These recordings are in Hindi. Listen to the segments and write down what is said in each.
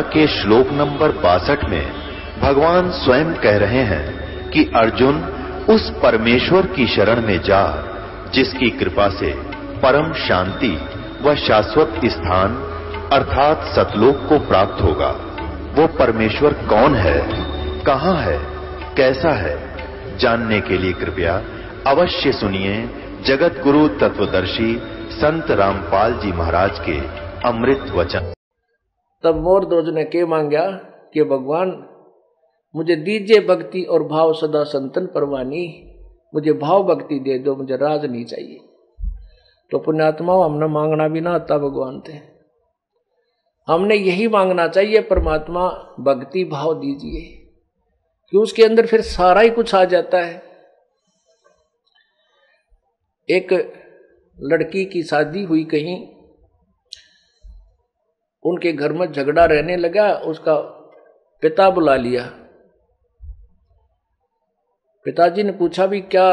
के श्लोक नंबर 62 में भगवान स्वयं कह रहे हैं कि अर्जुन उस परमेश्वर की शरण में जा जिसकी कृपा से परम शांति व शाश्वत स्थान अर्थात सतलोक को प्राप्त होगा। वो परमेश्वर कौन है, कहां है, कैसा है, जानने के लिए कृपया अवश्य सुनिए जगत गुरु तत्वदर्शी संत रामपाल जी महाराज के अमृत वचन। तब मोरध्वज ने के मांगा कि भगवान मुझे दीजिए भक्ति और भाव सदा संतन परवानी, मुझे भाव भक्ति दे दो, मुझे राज नहीं चाहिए। तो पुण्यात्मा हमने मांगना भी ना आता भगवान थे, हमने यही मांगना चाहिए परमात्मा भक्ति भाव दीजिए, कि उसके अंदर फिर सारा ही कुछ आ जाता है। एक लड़की की शादी हुई कहीं, उनके घर में झगड़ा रहने लगा, उसका पिता बुला लिया। पिताजी ने पूछा भी क्या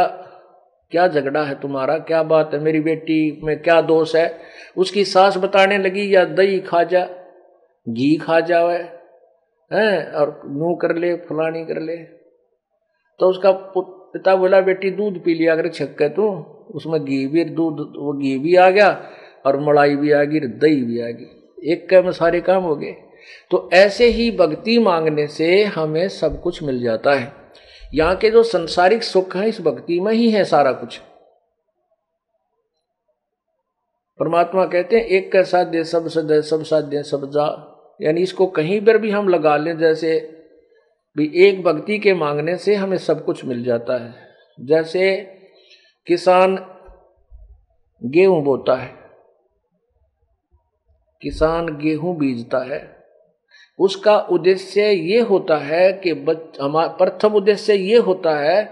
क्या झगड़ा है तुम्हारा, क्या बात है, मेरी बेटी में क्या दोष है। उसकी सास बताने लगी या दही खा जा, घी खा जावे हैं और यूं कर ले फलानी कर ले। तो उसका पिता बोला बेटी दूध पी लिया अगर छक्के तू, उसमें घी भी दूध वो घी भी आ गया और मलाई भी आ गई, दही भी आ गई, एक के में सारे काम हो गए। तो ऐसे ही भक्ति मांगने से हमें सब कुछ मिल जाता है। यहाँ के जो संसारिक सुख है इस भक्ति में ही है सारा कुछ। परमात्मा कहते हैं एक का साध्य सब सदय सब साध्य सब जा, यानी इसको कहीं पर भी हम लगा लें, जैसे भी एक भक्ति के मांगने से हमें सब कुछ मिल जाता है। जैसे किसान गेहूं बोता है, किसान गेहूं बीजता है, उसका उद्देश्य ये होता है कि हमारा प्रथम उद्देश्य ये होता है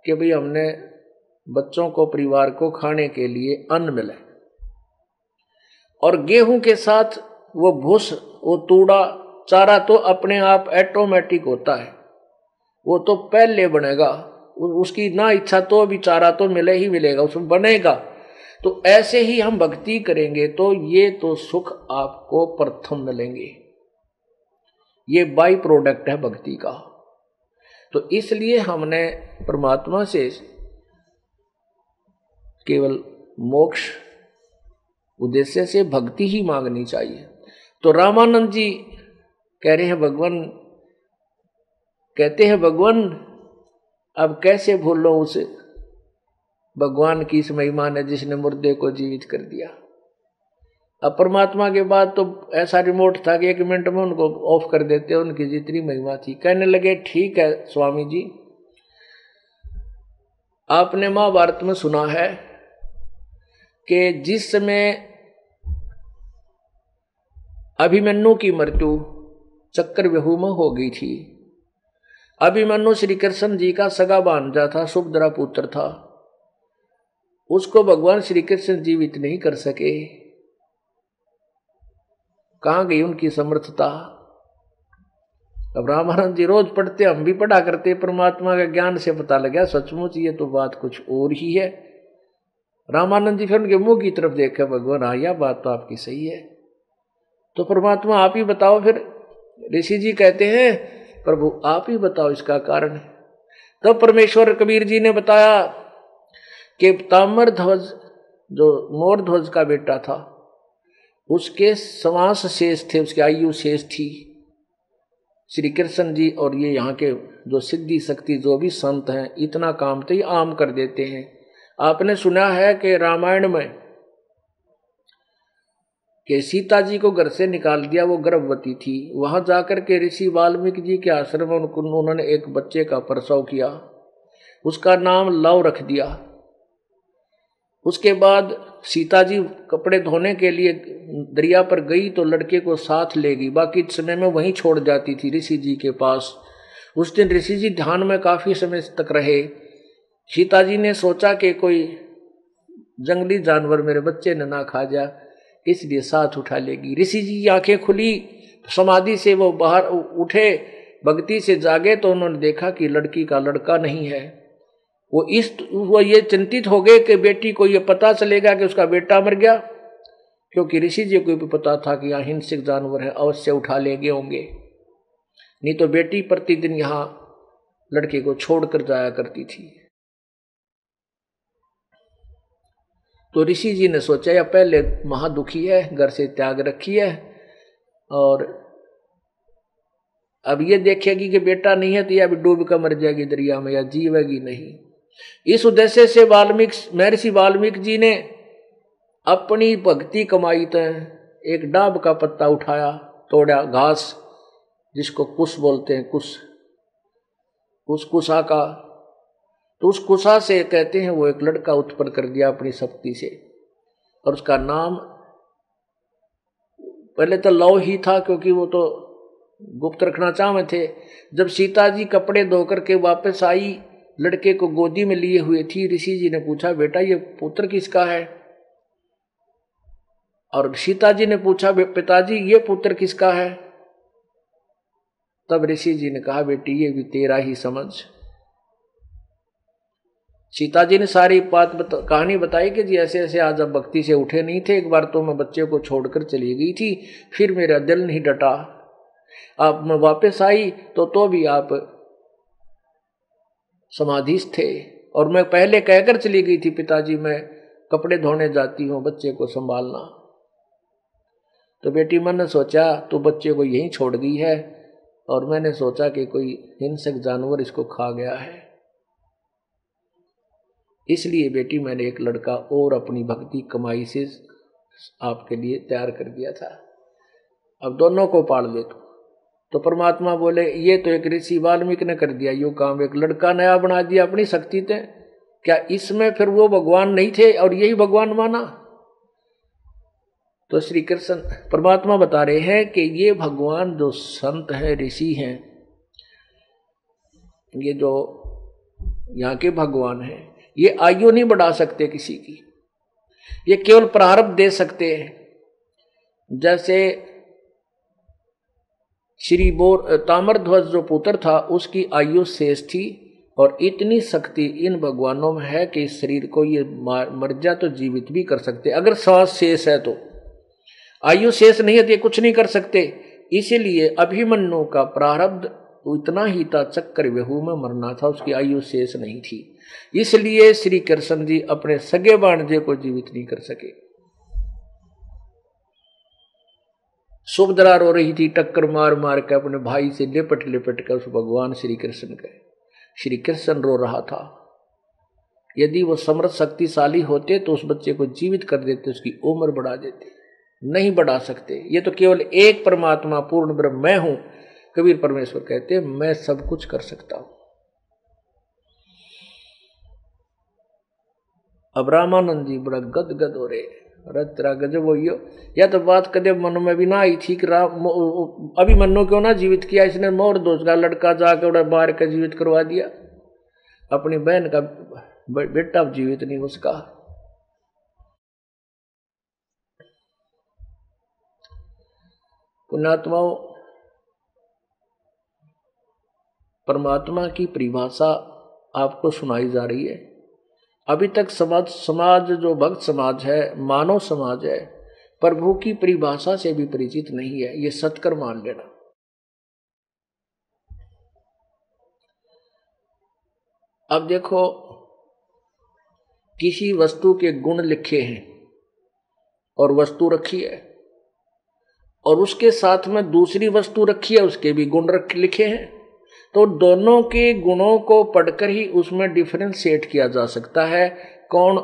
कि भाई हमने बच्चों को परिवार को खाने के लिए अन्न मिले। और गेहूं के साथ वो भूस वो तूड़ा चारा तो अपने आप ऑटोमेटिक होता है, वो तो पहले बनेगा, उसकी ना इच्छा तो भी चारा तो मिले ही मिलेगा, उसमें बनेगा। तो ऐसे ही हम भक्ति करेंगे तो ये तो सुख आपको प्रथम मिलेंगे, ये बाई प्रोडक्ट है भक्ति का। तो इसलिए हमने परमात्मा से केवल मोक्ष उद्देश्य से भक्ति ही मांगनी चाहिए। तो रामानंद जी कह रहे हैं भगवान, कहते हैं भगवान अब कैसे भूलो उस भगवान की इस महिमा ने जिसने मुर्दे को जीवित कर दिया। अब परमात्मा के बाद तो ऐसा रिमोट था कि 1 मिनट में उनको ऑफ कर देते, उनकी जितनी महिमा थी। कहने लगे ठीक है स्वामी जी, आपने महाभारत में सुना है कि जिस समय अभिमन्यु की मृत्यु चक्रव्यूह में हो गई थी, अभिमन्यु श्री कृष्ण जी का सगा भांजा था, सुभद्रा पुत्र था, उसको भगवान श्री कृष्ण जीवित नहीं कर सके। कहां गई उनकी समर्थता। अब रामानंद जी रोज पढ़ते, हम भी पढ़ा करते, परमात्मा का ज्ञान से पता लगा सचमुच ये तो बात कुछ और ही है। रामानंद जी फिर उनके मुंह की तरफ देखा, भगवान हाँ यह बात तो आपकी सही है, तो परमात्मा आप ही बताओ। फिर ऋषि जी कहते हैं प्रभु आप ही बताओ इसका कारण। तब परमेश्वर कबीर जी ने बताया कि ताम्रध्वज जो मोरध्वज का बेटा था, उसके श्वास शेष थे, उसकी आयु शेष थी। श्री कृष्ण जी और ये यहाँ के जो सिद्धि शक्ति जो भी संत हैं इतना काम तो ये आम कर देते हैं। आपने सुना है कि रामायण में कि सीता जी को घर से निकाल दिया, वो गर्भवती थी, वहां जाकर के ऋषि वाल्मीकि जी के आश्रम में उन्होंने एक बच्चे का प्रसव किया, उसका नाम लव रख दिया। उसके बाद सीता जी कपड़े धोने के लिए दरिया पर गई तो लड़के को साथ ले गई, बाकी समय में वहीं छोड़ जाती थी ऋषि जी के पास। उस दिन ऋषि जी ध्यान में काफी समय तक रहे। सीता जी ने सोचा कि कोई जंगली जानवर मेरे बच्चे ने ना खा जा, इसलिए साथ उठा लेगी। ऋषि जी की आंखें खुली, समाधि से वो बाहर उठे, भक्ति से जागे तो उन्होंने देखा कि लड़की का लड़का नहीं है। वो ये चिंतित हो गए कि बेटी को ये पता चलेगा कि उसका बेटा मर गया, क्योंकि ऋषि जी को भी पता था कि यहाँ हिंसक जानवर है, अवश्य उठा लेंगे होंगे, नहीं तो बेटी प्रतिदिन यहाँ लड़के को छोड़कर जाया करती थी। तो ऋषि जी ने सोचा या पहले महादुखी है, घर से त्याग रखी है, और अब ये देखेगी कि बेटा नहीं है तो यह भी डूब कर मर जाएगी दरिया में या जीवेगी नहीं। इस उद्देश्य से महर्षि वाल्मीकि जी ने अपनी भक्ति कमाई तो एक डाब का पत्ता उठाया, तोड़ा, घास जिसको कुश बोलते हैं, उस कुशा का, तो उस कुशा से कहते हैं वो एक लड़का उत्पन्न कर दिया अपनी शक्ति से, और उसका नाम पहले तो लव ही था क्योंकि वो तो गुप्त रखना चाहते थे। जब सीता जी कपड़े धोकर के वापस आई, लड़के को गोदी में लिए हुए थी, ऋषि जी ने पूछा बेटा ये पुत्र किसका है? और सीता जी ने पूछा पिताजी ये पुत्र किसका है? तब ऋषि जी ने कहा बेटी ये भी तेरा ही समझ। सीता जी ने सारी कहानी बताई कि जी ऐसे ऐसे आज अब भक्ति से उठे नहीं थे, एक बार तो मैं बच्चे को छोड़कर चली गई थी, फिर मेरा दिल नहीं डटा, आप मैं वापस आई तो भी आप समाधिस्थ थे, और मैं पहले कहकर चली गई थी पिताजी मैं कपड़े धोने जाती हूँ, बच्चे को संभालना। तो बेटी मन ने सोचा तो बच्चे को यहीं छोड़ गई है, और मैंने सोचा कि कोई हिंसक जानवर इसको खा गया है, इसलिए बेटी मैंने एक लड़का और अपनी भक्ति कमाई से आपके लिए तैयार कर दिया था, अब दोनों को पाल ले। तो परमात्मा बोले ये तो एक ऋषि वाल्मीकि ने कर दिया, यो काम एक लड़का नया बना दिया अपनी शक्ति से, क्या इसमें फिर वो भगवान नहीं थे और यही भगवान माना? तो श्री कृष्ण परमात्मा बता रहे हैं कि ये भगवान जो संत है, ऋषि हैं, ये जो यहाँ के भगवान हैं, ये आयु नहीं बढ़ा सकते किसी की, ये केवल प्रारब्ध दे सकते हैं। जैसे श्री ताम्रध्वज जो पुत्र था उसकी आयु शेष थी, और इतनी शक्ति इन भगवानों में है कि इस शरीर को ये मर जा तो जीवित भी कर सकते, अगर श्वास शेष है तो। आयु शेष नहीं है तो ये कुछ नहीं कर सकते। इसीलिए अभिमन्यु का प्रारब्ध इतना ही था, चक्कर व्यूह में मरना था, उसकी आयु शेष नहीं थी, इसलिए श्री कृष्ण जी अपने सगे भांजे को जीवित नहीं कर सके। सुभद्रा रो रही थी, टक्कर मार मार के अपने भाई से लिपट लिपट कर उस भगवान श्री कृष्ण के। श्री कृष्ण रो रहा था, यदि वो समर्थ शक्तिशाली होते तो उस बच्चे को जीवित कर देते, उसकी उम्र बढ़ा देते, नहीं बढ़ा सकते। ये तो केवल एक परमात्मा पूर्ण ब्रह्म मैं हूं, कबीर परमेश्वर कहते हैं मैं सब कुछ कर सकता हूं। अब रामानंद जी बड़ा गदगद हो रहे, तेरा गजब हो या तो बात कदे मन में भी ना आई थी कि अभी मनो क्यों ना जीवित किया इसने, मोर दोस्त का लड़का जाके उड़ा बाहर का जीवित करवा दिया, अपनी बहन का बेटा जीवित नहीं उसका। पुण्यात्माओं, परमात्मा की परिभाषा आपको सुनाई जा रही है। अभी तक समाज जो भक्त समाज है, मानव समाज है, प्रभु की परिभाषा से भी परिचित नहीं है, ये सत्कर मान लेना। अब देखो, किसी वस्तु के गुण लिखे हैं और वस्तु रखी है, और उसके साथ में दूसरी वस्तु रखी है, उसके भी गुण लिखे हैं, तो दोनों के गुणों को पढ़कर ही उसमें डिफरेंशिएट किया जा सकता है, कौन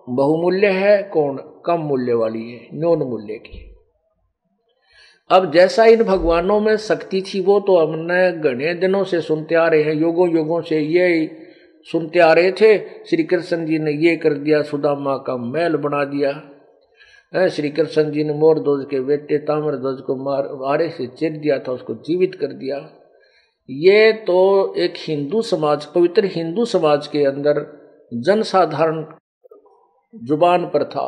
बहुमूल्य है, कौन कम मूल्य वाली है, न्यून मूल्य की। अब जैसा इन भगवानों में शक्ति थी वो तो हमने घने दिनों से सुनते आ रहे हैं, युगों युगों से ये सुनते आ रहे थे। श्री कृष्ण जी ने ये कर दिया, सुदामा का महल बना दिया, श्री कृष्ण जी ने मोरध्वज के बेटे ताम्रध्वज को आरे से चीर दिया था, उसको जीवित कर दिया। ये तो एक हिंदू समाज, पवित्र हिंदू समाज के अंदर जनसाधारण जुबान पर था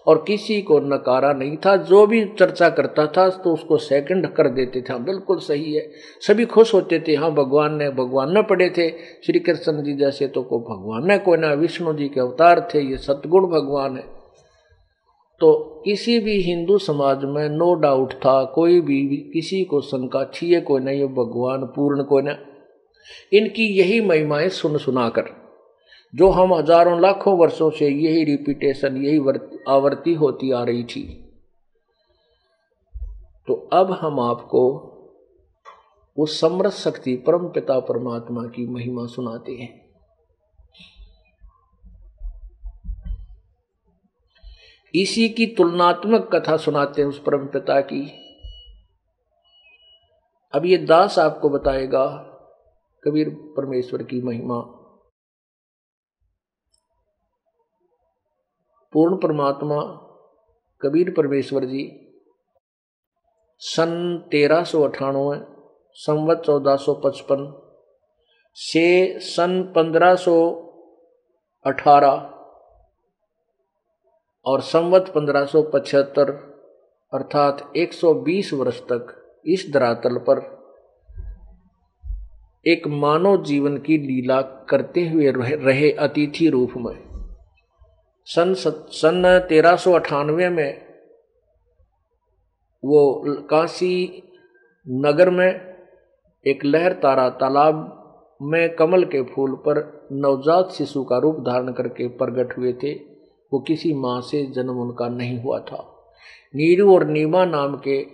और किसी को नकारा नहीं था। जो भी चर्चा करता था तो उसको सेकंड कर देते थे, हाँ बिल्कुल सही है, सभी खुश होते थे, हाँ भगवान ने पढ़े थे। श्री कृष्ण जी जैसे तो को भगवान ने कोई ना, विष्णु जी के अवतार थे, ये सतगुण भगवान है। तो किसी भी हिंदू समाज में नो डाउट था, कोई भी किसी को शंका थी कोई नहीं, भगवान पूर्ण को न। इनकी यही महिमाएं सुन सुनाकर जो हम हजारों लाखों वर्षों से यही रिपीटेशन, यही आवृत्ति होती आ रही थी, तो अब हम आपको उस समरस शक्ति परम पिता परमात्मा की महिमा सुनाते हैं। इसी की तुलनात्मक कथा सुनाते हैं उस परम पिता की। अब ये दास आपको बताएगा कबीर परमेश्वर की महिमा। पूर्ण परमात्मा कबीर परमेश्वर जी सन 1398 संवत 1455 से सन 1518 और संवत 1575 अर्थात 120 वर्ष तक इस धरातल पर एक मानव जीवन की लीला करते हुए रहे अतिथि रूप में। सन 1398 में वो काशी नगर में एक लहर तारा तालाब में कमल के फूल पर नवजात शिशु का रूप धारण करके प्रकट हुए थे। वो किसी माँ से जन्म उनका नहीं हुआ था। नीरू और नीमा नाम के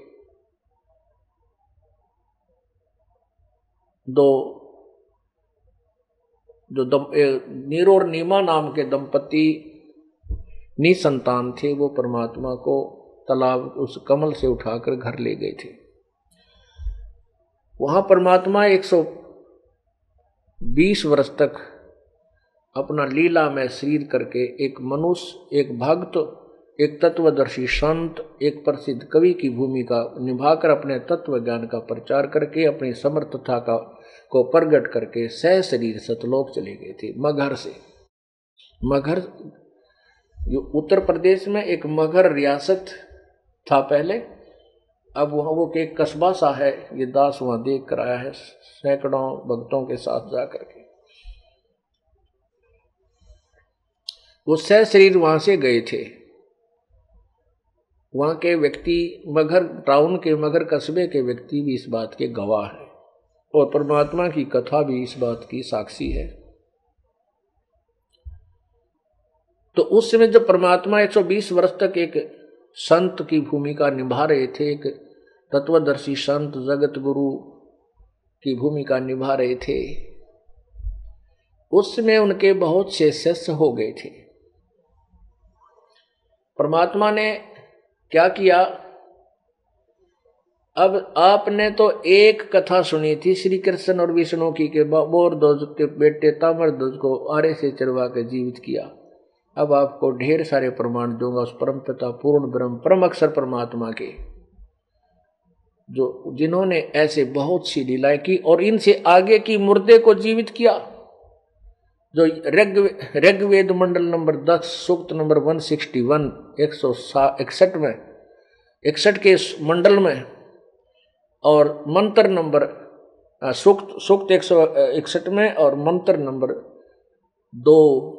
नीरू और नीमा नाम के दंपति निसंतान थे। वो परमात्मा को तालाब उस कमल से उठाकर घर ले गए थे। वहां परमात्मा 120 वर्ष तक अपना लीला में शरीर करके एक मनुष्य, एक भक्त, एक तत्वदर्शी संत, एक प्रसिद्ध कवि की भूमिका निभाकर अपने तत्व ज्ञान का प्रचार करके अपनी समर्थता को प्रकट करके सह शरीर सतलोक चले गए थे। मगहर से, मगहर जो उत्तर प्रदेश में एक मगहर रियासत था पहले, अब वहाँ वो एक कस्बा सा है। ये दास वहाँ देख कर आया है सैकड़ों भक्तों के साथ जाकर के। वो सह शरीर वहां से गए थे। वहां के व्यक्ति, मगहर टाउन के, मगहर कस्बे के व्यक्ति भी इस बात के गवाह हैं और परमात्मा की कथा भी इस बात की साक्षी है। तो उस समय जब परमात्मा 120 वर्ष तक एक संत की भूमिका निभा रहे थे, एक तत्वदर्शी संत, जगत गुरु की भूमिका निभा रहे थे, उस समय उनके बहुत से शिष्य हो गए थे। परमात्मा ने क्या किया, अब आपने तो एक कथा सुनी थी श्री कृष्ण और विष्णु की के बोरध्वज के बेटे ताम्रध्वज को आरे से चरवा के जीवित किया। अब आपको ढेर सारे प्रमाण दूंगा उस परम पिता पूर्ण ब्रह्म परम अक्षर परमात्मा के, जो जिन्होंने ऐसे बहुत सी लीलाएं की और इनसे आगे की मुर्दे को जीवित किया। जो ऋग्वेद मंडल नंबर 10 सूक्त नंबर 161 161 में 61 के मंडल में और मंत्र नंबर सूक्त 161 में और मंत्र नंबर 2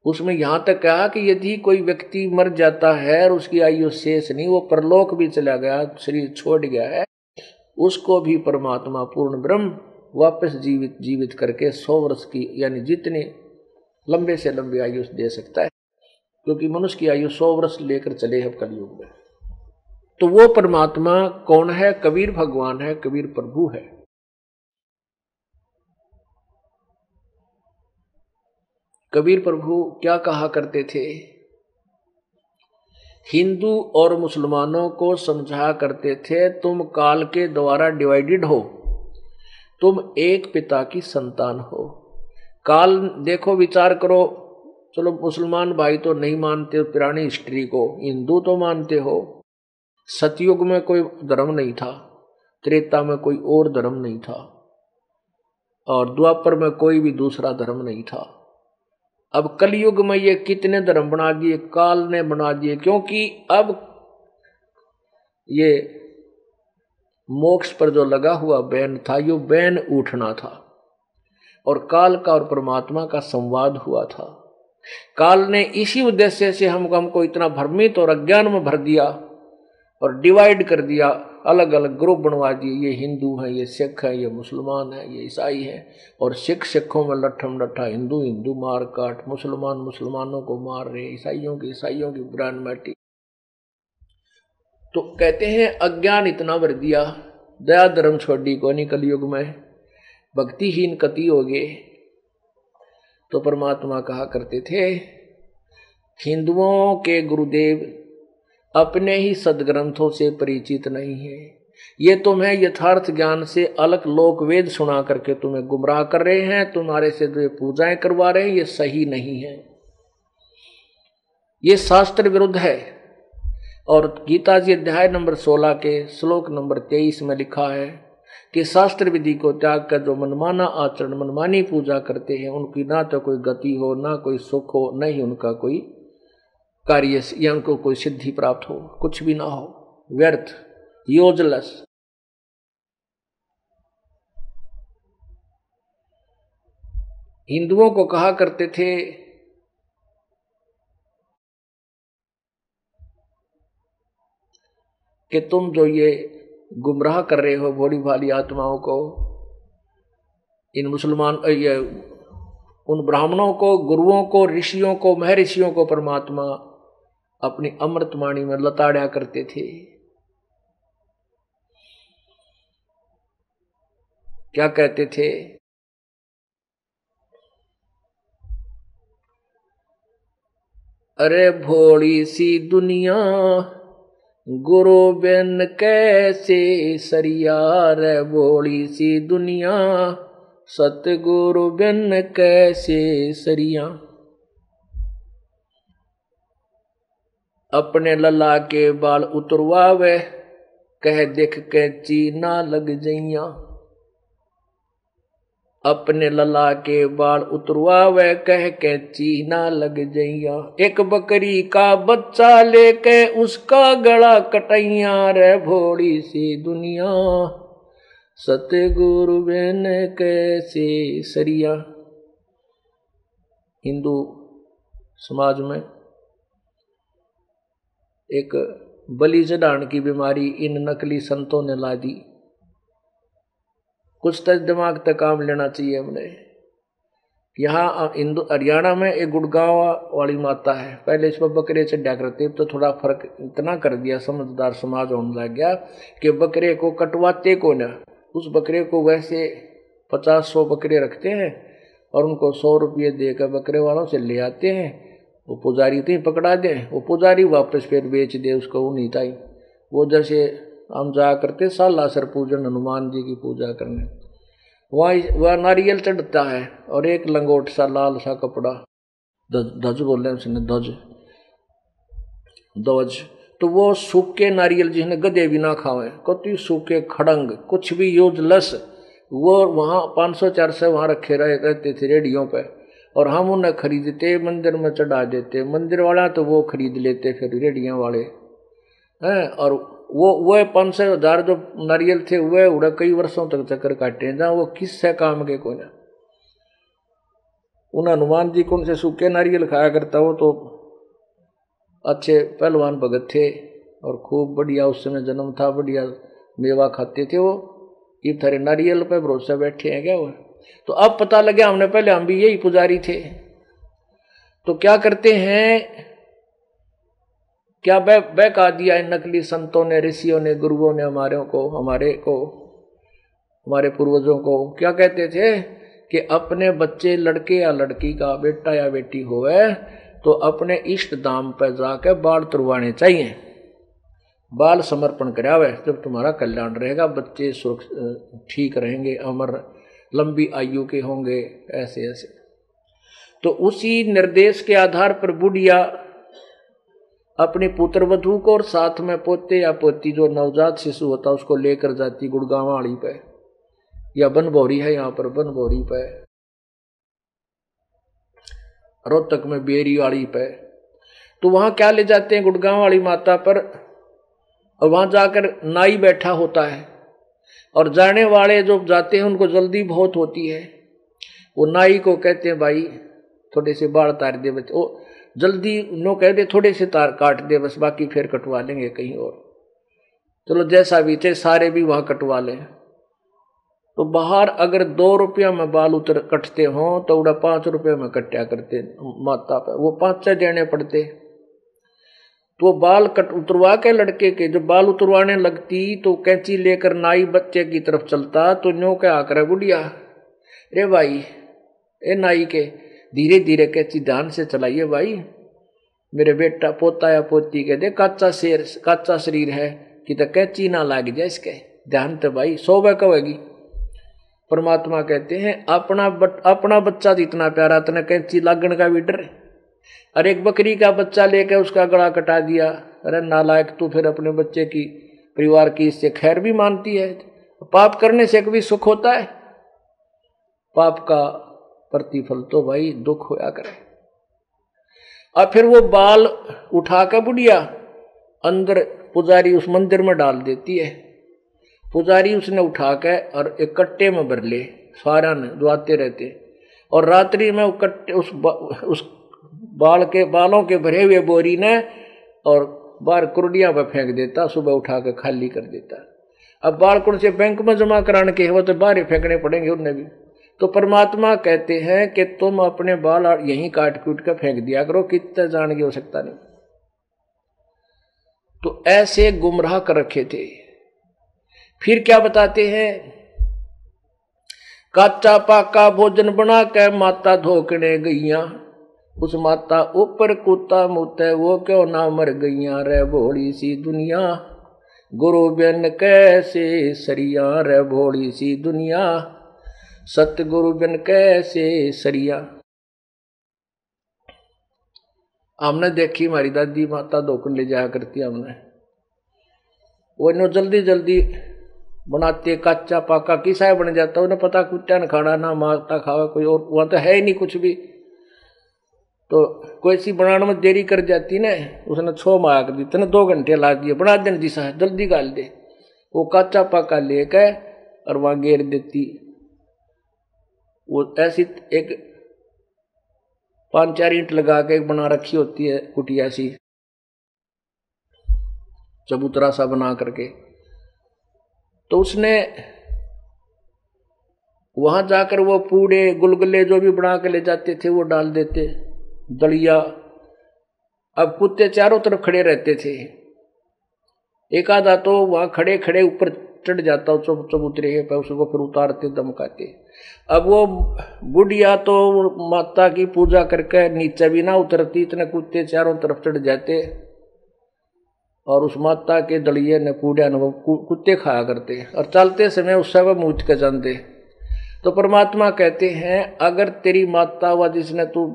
उसमें यहां तक कहा कि यदि कोई व्यक्ति मर जाता है और उसकी आयु शेष नहीं, वो परलोक भी चला गया, शरीर छोड़ गया है, उसको भी परमात्मा पूर्ण ब्रह्म वापस जीवित करके 100 वर्ष की यानी जितने लंबे से लंबी आयु दे सकता है, क्योंकि मनुष्य की आयु 100 वर्ष लेकर चले हैं कलयुग में। तो वो परमात्मा कौन है? कबीर भगवान है, कबीर प्रभु है। कबीर प्रभु क्या कहा करते थे? हिंदू और मुसलमानों को समझा करते थे, तुम काल के द्वारा डिवाइडेड हो, तुम एक पिता की संतान हो। काल देखो, विचार करो, चलो मुसलमान भाई तो नहीं मानते हो पुरानी हिस्ट्री को, हिंदू तो मानते हो। सतयुग में कोई धर्म नहीं था, त्रेता में कोई और धर्म नहीं था, और द्वापर में कोई भी दूसरा धर्म नहीं था। अब कलयुग में ये कितने धर्म बना दिए, काल ने बना दिए, क्योंकि अब ये मोक्ष पर जो लगा हुआ बैन था, यो बैन उठना था और काल का और परमात्मा का संवाद हुआ था। काल ने इसी उद्देश्य से हमको इतना भ्रमित और अज्ञान में भर दिया और डिवाइड कर दिया, अलग अलग ग्रुप बनवा दिए। ये हिंदू हैं, ये सिख हैं, ये मुसलमान हैं, ये ईसाई हैं। और सिखों में लट्ठम लट्ठा, हिंदू मार काट, मुसलमानों को मार रहे, ईसाइयों की ब्रांड मैटी। तो कहते हैं अज्ञान इतना भर दिया, दया धर्म छोड़ी को नहीं, कलयुग में भक्तिहीन कति हो गए। तो परमात्मा कहा करते थे, हिंदुओं के गुरुदेव अपने ही सदग्रंथों से परिचित नहीं है। ये तुम्हें यथार्थ ज्ञान से अलग लोक वेद सुना करके तुम्हें गुमराह कर रहे हैं, तुम्हारे से जो पूजाएं करवा रहे हैं, ये सही नहीं है, ये शास्त्र विरुद्ध है। और गीता जी अध्याय नंबर 16 के श्लोक नंबर 23 में लिखा है कि शास्त्र विधि को त्याग कर जो मनमाना आचरण, मनमानी पूजा करते हैं, उनकी ना तो कोई गति हो, ना कोई सुख हो, न ही उनका कोई कार्य या उनको कोई सिद्धि प्राप्त हो, कुछ भी ना हो, व्यर्थ, यूजलेस। हिंदुओं को कहा करते थे कि तुम जो ये गुमराह कर रहे हो भोली भाली आत्माओं को, इन मुसलमान ये उन ब्राह्मणों को, गुरुओं को, ऋषियों को, महर्षियों को परमात्मा अपनी अमृतवाणी में लताड़ा करते थे। क्या कहते थे? अरे भोली सी दुनिया गुरु बिन कैसे सरिया, रे भोली सी दुनिया सतगुरु बिन कैसे सरिया। अपने लला के बाल उतरवावे, कह देख के चीना लग जइया। अपने लला के बाल उतरवावे, कह के चीना लग जइया। एक बकरी का बच्चा लेके उसका गला कटैया, रे भोली सी दुनिया सतगुरु बिन कैसे सरिया। हिंदू समाज में एक बलि चढ़ाने की बीमारी इन नकली संतों ने ला दी। कुछ तो दिमाग तक काम लेना चाहिए हमने। यहाँ हिंदू हरियाणा में एक गुड़गांव वाली माता है, पहले इस पर बकरे चढ़ा करते, तो थोड़ा फर्क इतना कर दिया, समझदार समाज होने लग गया कि बकरे को कटवाते को ना, उस बकरे को वैसे 50-100 बकरे रखते हैं और उनको 100 रुपये देकर बकरे वालों से ले आते हैं। वो पुजारी तो ही पकड़ा दे, वो पुजारी वापस फिर बेच दे उसको उन्हीं ताई। वो जैसे हम जा करते सालासर पूजन, हनुमान जी की पूजा करने, वह नारियल चढ़ता है और एक लंगोट सा लाल सा कपड़ा, ध्वज बोल रहे हैं उसने, ध्वज, तो वो सूखे नारियल जिसने गधे भी ना खावे, कति सूखे खड़ंग, कुछ भी यूजलेस, वो वहाँ 500-400 वहाँ रखे रहते थे रेडियों पे, और हम उन्हें खरीदते मंदिर में चढ़ा देते। मंदिर वाला तो वो खरीद लेते फिर रेडियों वाले हैं। और वो 500-1000 जो नारियल थे वह उड़ा कई वर्षों तक चक्कर काटे, जहाँ वो किससे काम के को ना। उन हनुमान जी कौन से सूखे नारियल खाया करता, वो तो अच्छे पहलवान भगत थे और खूब बढ़िया उस समय जन्म था, बढ़िया मेवा खाते थे वो। ये थारे नारियल पे भरोसा बैठे हैं क्या वो? तो अब पता लगा हमने, पहले हम भी यही पुजारी थे। तो क्या करते हैं, क्या बहका दिया इन नकली संतों ने, ऋषियों ने, गुरुओं ने हमारे पूर्वजों को। क्या कहते थे कि अपने बच्चे लड़के या लड़की का, बेटा या बेटी होवे तो अपने इष्ट धाम पर जाकर बाल तुरवाने चाहिए, बाल समर्पण करावे, जब तुम्हारा कल्याण रहेगा, बच्चे ठीक रहेंगे, अमर लंबी आयु के होंगे, ऐसे ऐसे। तो उसी निर्देश के आधार पर बुढ़िया अपने पुत्र वधू को और साथ में पोते या पोती जो नवजात शिशु होता उसको लेकर जाती गुड़गांव वाली पे, या बनभौरी है यहाँ पर, बनभौरी पे, रोहतक में बेरी वाली पे। तो वहां क्या ले जाते हैं गुड़गांव वाली माता पर, और वहां जाकर नाई बैठा होता है, और जाने वाले जो जाते हैं उनको जल्दी बहुत होती है। वो नाई को कहते हैं भाई थोड़े से बाल तार दे बच्चे, वो जल्दी नो कह दे थोड़े से तार काट दे बस, बाकी फिर कटवा लेंगे कहीं और। चलो जैसा भी चाहे सारे भी वहां कटवा लें। तो बाहर अगर 2 रुपया में बाल कटते हो तो उड़ा 5 रुपये में कट्या करते माता पे, वो 5 देने पड़ते। तो बाल उतरवा के लड़के के जब बाल उतरवाने लगती तो कैंची लेकर नाई बच्चे की तरफ चलता तो न्यो क्या आकर बुढ़िया, रे भाई ए नाई के धीरे धीरे कैंची ध्यान से चलाइए भाई, मेरे बेटा पोता या पोती के दे कच्चा शरीर है कि तो कैंची ना लाग जाए इसके, ध्यान तो भाई 100 बार कहेगी। परमात्मा कहते हैं अपना बच्चा जितना प्यारा तना कैंची लागण का भी डर। अरे एक बकरी का बच्चा लेकर उसका गला कटा दिया, अरे नालायक तू फिर अपने बच्चे की परिवार की इससे खैर भी मानती है। पाप करने से कभी सुख होता है? पाप का प्रतिफल तो भाई दुख होया करे। अब फिर वो बाल उठा कर बुढ़िया अंदर पुजारी उस मंदिर में डाल देती है। पुजारी उसने उठा के और एक कट्टे में भर ले, सारा ने दुआते रहते, और रात्रि में वो कट्टे उस बालों के भरे हुए बोरी ने और बाहर कुर्डिया पर फेंक देता, सुबह उठा के खाली कर देता। अब बाल कुड़ से बैंक में जमा कराने के वो तो बाहर ही फेंकने पड़ेंगे उन्हें भी। तो परमात्मा कहते हैं कि तुम अपने बाल यहीं काट कूट कर फेंक दिया करो, कितना जान की हो सकता नहीं। तो ऐसे गुमराह कर रखे थे। फिर क्या बताते हैं, कच्चा पाका भोजन बना के माता धोकने गईया, उस माता ऊपर कुत्ता मुते वो क्यों ना मर गईया, रे भोली सी दुनिया गुरु बिन कैसे सरिया, रे भोली सी दुनिया सतगुरु बिन कैसे सरिया। हमने देखी हमारी दादी माता धोकर ले जाया करती, हमने वो नो जल्दी जल्दी बनाते, कच्चा पाका किसा बन जाता, उन्हें पता कुत्ता न खाना ना माता खावा कोई और, वहां तो है ही नहीं कुछ भी। तो कोई सी बनाने में देरी कर जाती ना, उसने 6 माह कर दी, तेने 2 घंटे ला दिए, बना देने जिसा है जल्दी गाल दे। वो कच्चा पाका लेकर और वहां घेर देती। वो ऐसी एक 5-4 ईंट लगा के बना रखी होती है कुटिया सी, चबूतरा सा बना करके। तो उसने वहां जाकर वो पूड़े गुलगुले जो भी बना के ले जाते थे वो डाल देते, दलिया। अब कुत्ते चारों तरफ खड़े रहते थे, एक आधा तो वहां खड़े खड़े ऊपर चढ़ जाता चबूतरे पे, उसको फिर उतारते दमकाते। अब वो बुढ़िया तो माता की पूजा करके नीचे भी ना उतरती, इतने कुत्ते चारों तरफ चढ़ जाते और उस माता के दलिये ने पूड़िया ने वो कुत्ते खाया करते, और चलते समय उस समय मूछ के जानते। तो परमात्मा कहते हैं अगर तेरी माता व जिसने तू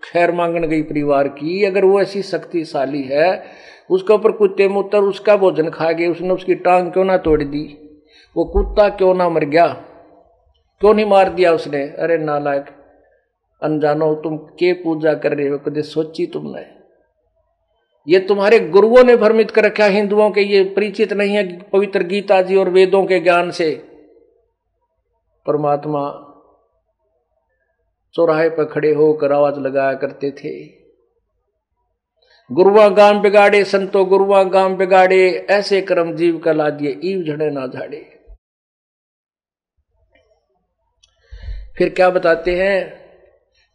खैर मांगने गई परिवार की, अगर वो ऐसी शक्तिशाली है, उसके ऊपर कुत्ते मुत्तर उसका भोजन खा गए, उसने उसकी टांग क्यों ना तोड़ दी, वो कुत्ता क्यों ना मर गया, क्यों नहीं मार दिया उसने। अरे नालायक अनजानो, तुम के पूजा कर रहे हो, कभी सोची तुमने? ये तुम्हारे गुरुओं ने भ्रमित कर रखा हिंदुओं के, ये परिचित नहीं है पवित्र गीता जी और वेदों के ज्ञान से। परमात्मा चौराहे पर खड़े होकर आवाज लगाया करते थे, गुरुआ गाम बिगाड़े संतो गुरुआ गाम बिगाड़े, ऐसे कर्म जीव का ला दिए ईव झड़े ना झाड़े। फिर क्या बताते हैं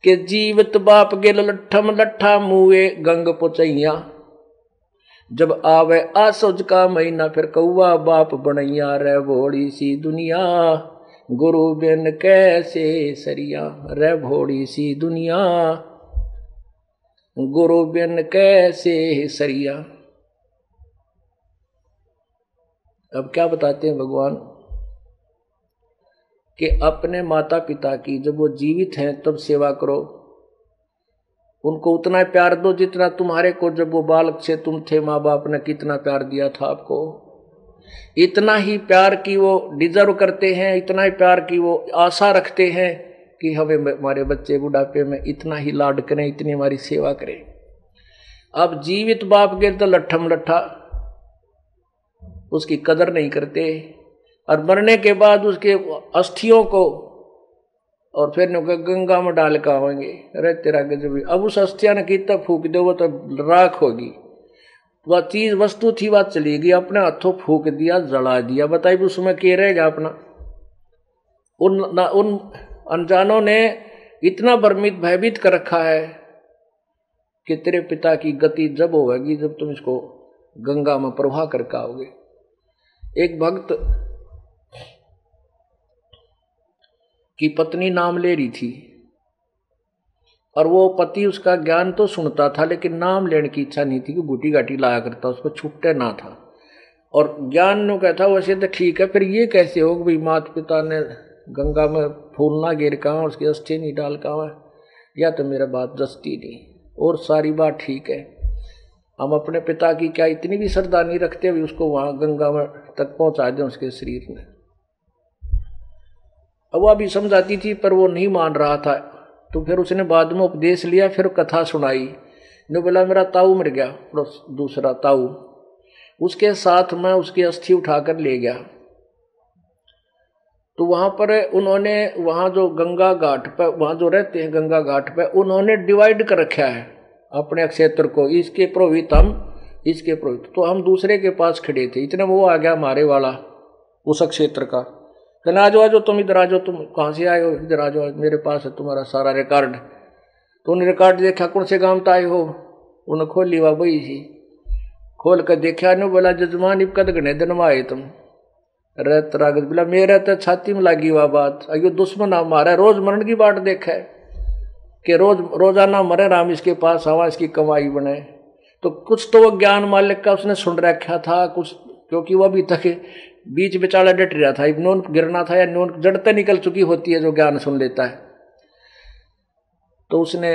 कि जीवत बाप गेल लट्ठम लट्ठा मुए गंग पुचैया, जब आवे आसोज का महीना फिर कौआ बाप बनैया, रे भोड़ी सी दुनिया गुरु बिन कैसे सरिया, रे भोड़ी सी दुनिया गुरु बिन कैसे सरिया। अब क्या बताते हैं भगवान कि अपने माता पिता की जब वो जीवित हैं तब सेवा करो, उनको उतना प्यार दो जितना तुम्हारे को जब वो बालक से तुम थे माँ बाप ने कितना प्यार दिया था आपको। इतना ही प्यार की वो डिजर्व करते हैं, इतना ही प्यार की वो आशा रखते हैं कि हमें हमारे बच्चे बुढ़ापे में इतना ही लाड करें, इतनी हमारी सेवा करें। अब जीवित बाप के तो लट्ठम लट्ठा, उसकी कदर नहीं करते, और मरने के बाद उसके अस्थियों को और फिर गंगा में डाल के आवेंगे। अरे तेरा गजब। अब उस अस्थिया ने कितना फूक दो वो तो राख होगी। वह चीज वस्तु थी वह चली गई, अपने हाथों फूक दिया, जला दिया। बताइए उसमें क्या रहेगा अपना। उन अनजानों ने इतना भ्रमित भयभीत कर रखा है कि तेरे पिता की गति जब होगी जब तुम इसको गंगा में प्रवाह करके आओगे। एक भक्त की पत्नी नाम ले रही थी और वो पति उसका ज्ञान तो सुनता था लेकिन नाम लेने की इच्छा नहीं थी कि गुटी गाटी लाया करता, उसको छुट्टे ना था। और ज्ञान ने कहता वैसे तो ठीक है, फिर ये कैसे हो भाई माता पिता ने गंगा में फूल ना गिर का उसकी अस्थि नहीं डाल का, या तो मेरा बात जस्ती नहीं। और सारी बात ठीक है, हम अपने पिता की क्या इतनी भी श्रद्धा नहीं रखते अभी उसको वहां गंगा में तक पहुंचा दें उसके शरीर में। अब वह भी समझाती थी पर वो नहीं मान रहा था। तो फिर उसने बाद में उपदेश लिया, फिर कथा सुनाई। ने बोला मेरा ताऊ मर गया, दूसरा ताऊ, उसके साथ मैं उसकी अस्थि उठाकर ले गया। तो वहां पर उन्होंने वहां जो गंगा घाट पर वहां जो रहते हैं गंगा घाट पर उन्होंने डिवाइड कर रखा है अपने क्षेत्र को, इसके पुरोहित हम, इसके पुरोहित। तो हम दूसरे के पास खड़े थे, इतने वो आ गया हमारे वाला उस क्षेत्र का। कहना आ जाओ तुम इधर आ जाओ, तुम कहाँ से आए हो, इधर आ जाओ, मेरे पास है तुम्हारा सारा रिकॉर्ड। तो उन्हें रिकॉर्ड देखा, कौन से गांव तो आए हो, उन्हें खोल ली वह बही थी। खोल कर देखा ने बोला जजमान इब कद घने दिन में आए तुम। रत रागत बोला मेरे तो छाती में लगी वह बात, अयो दुश्मन हमारा रोज मरण की बात देखा है कि रोजाना मरे राम इसके पास आवा इसकी कमाई बने। तो कुछ तो वो ज्ञान मालिक का उसने सुन रखा था कुछ, क्योंकि वो अभी तक बीच बेचारा डट रहा था, नून गिरना था या नून जड़ते निकल चुकी होती है जो ज्ञान सुन लेता है। तो उसने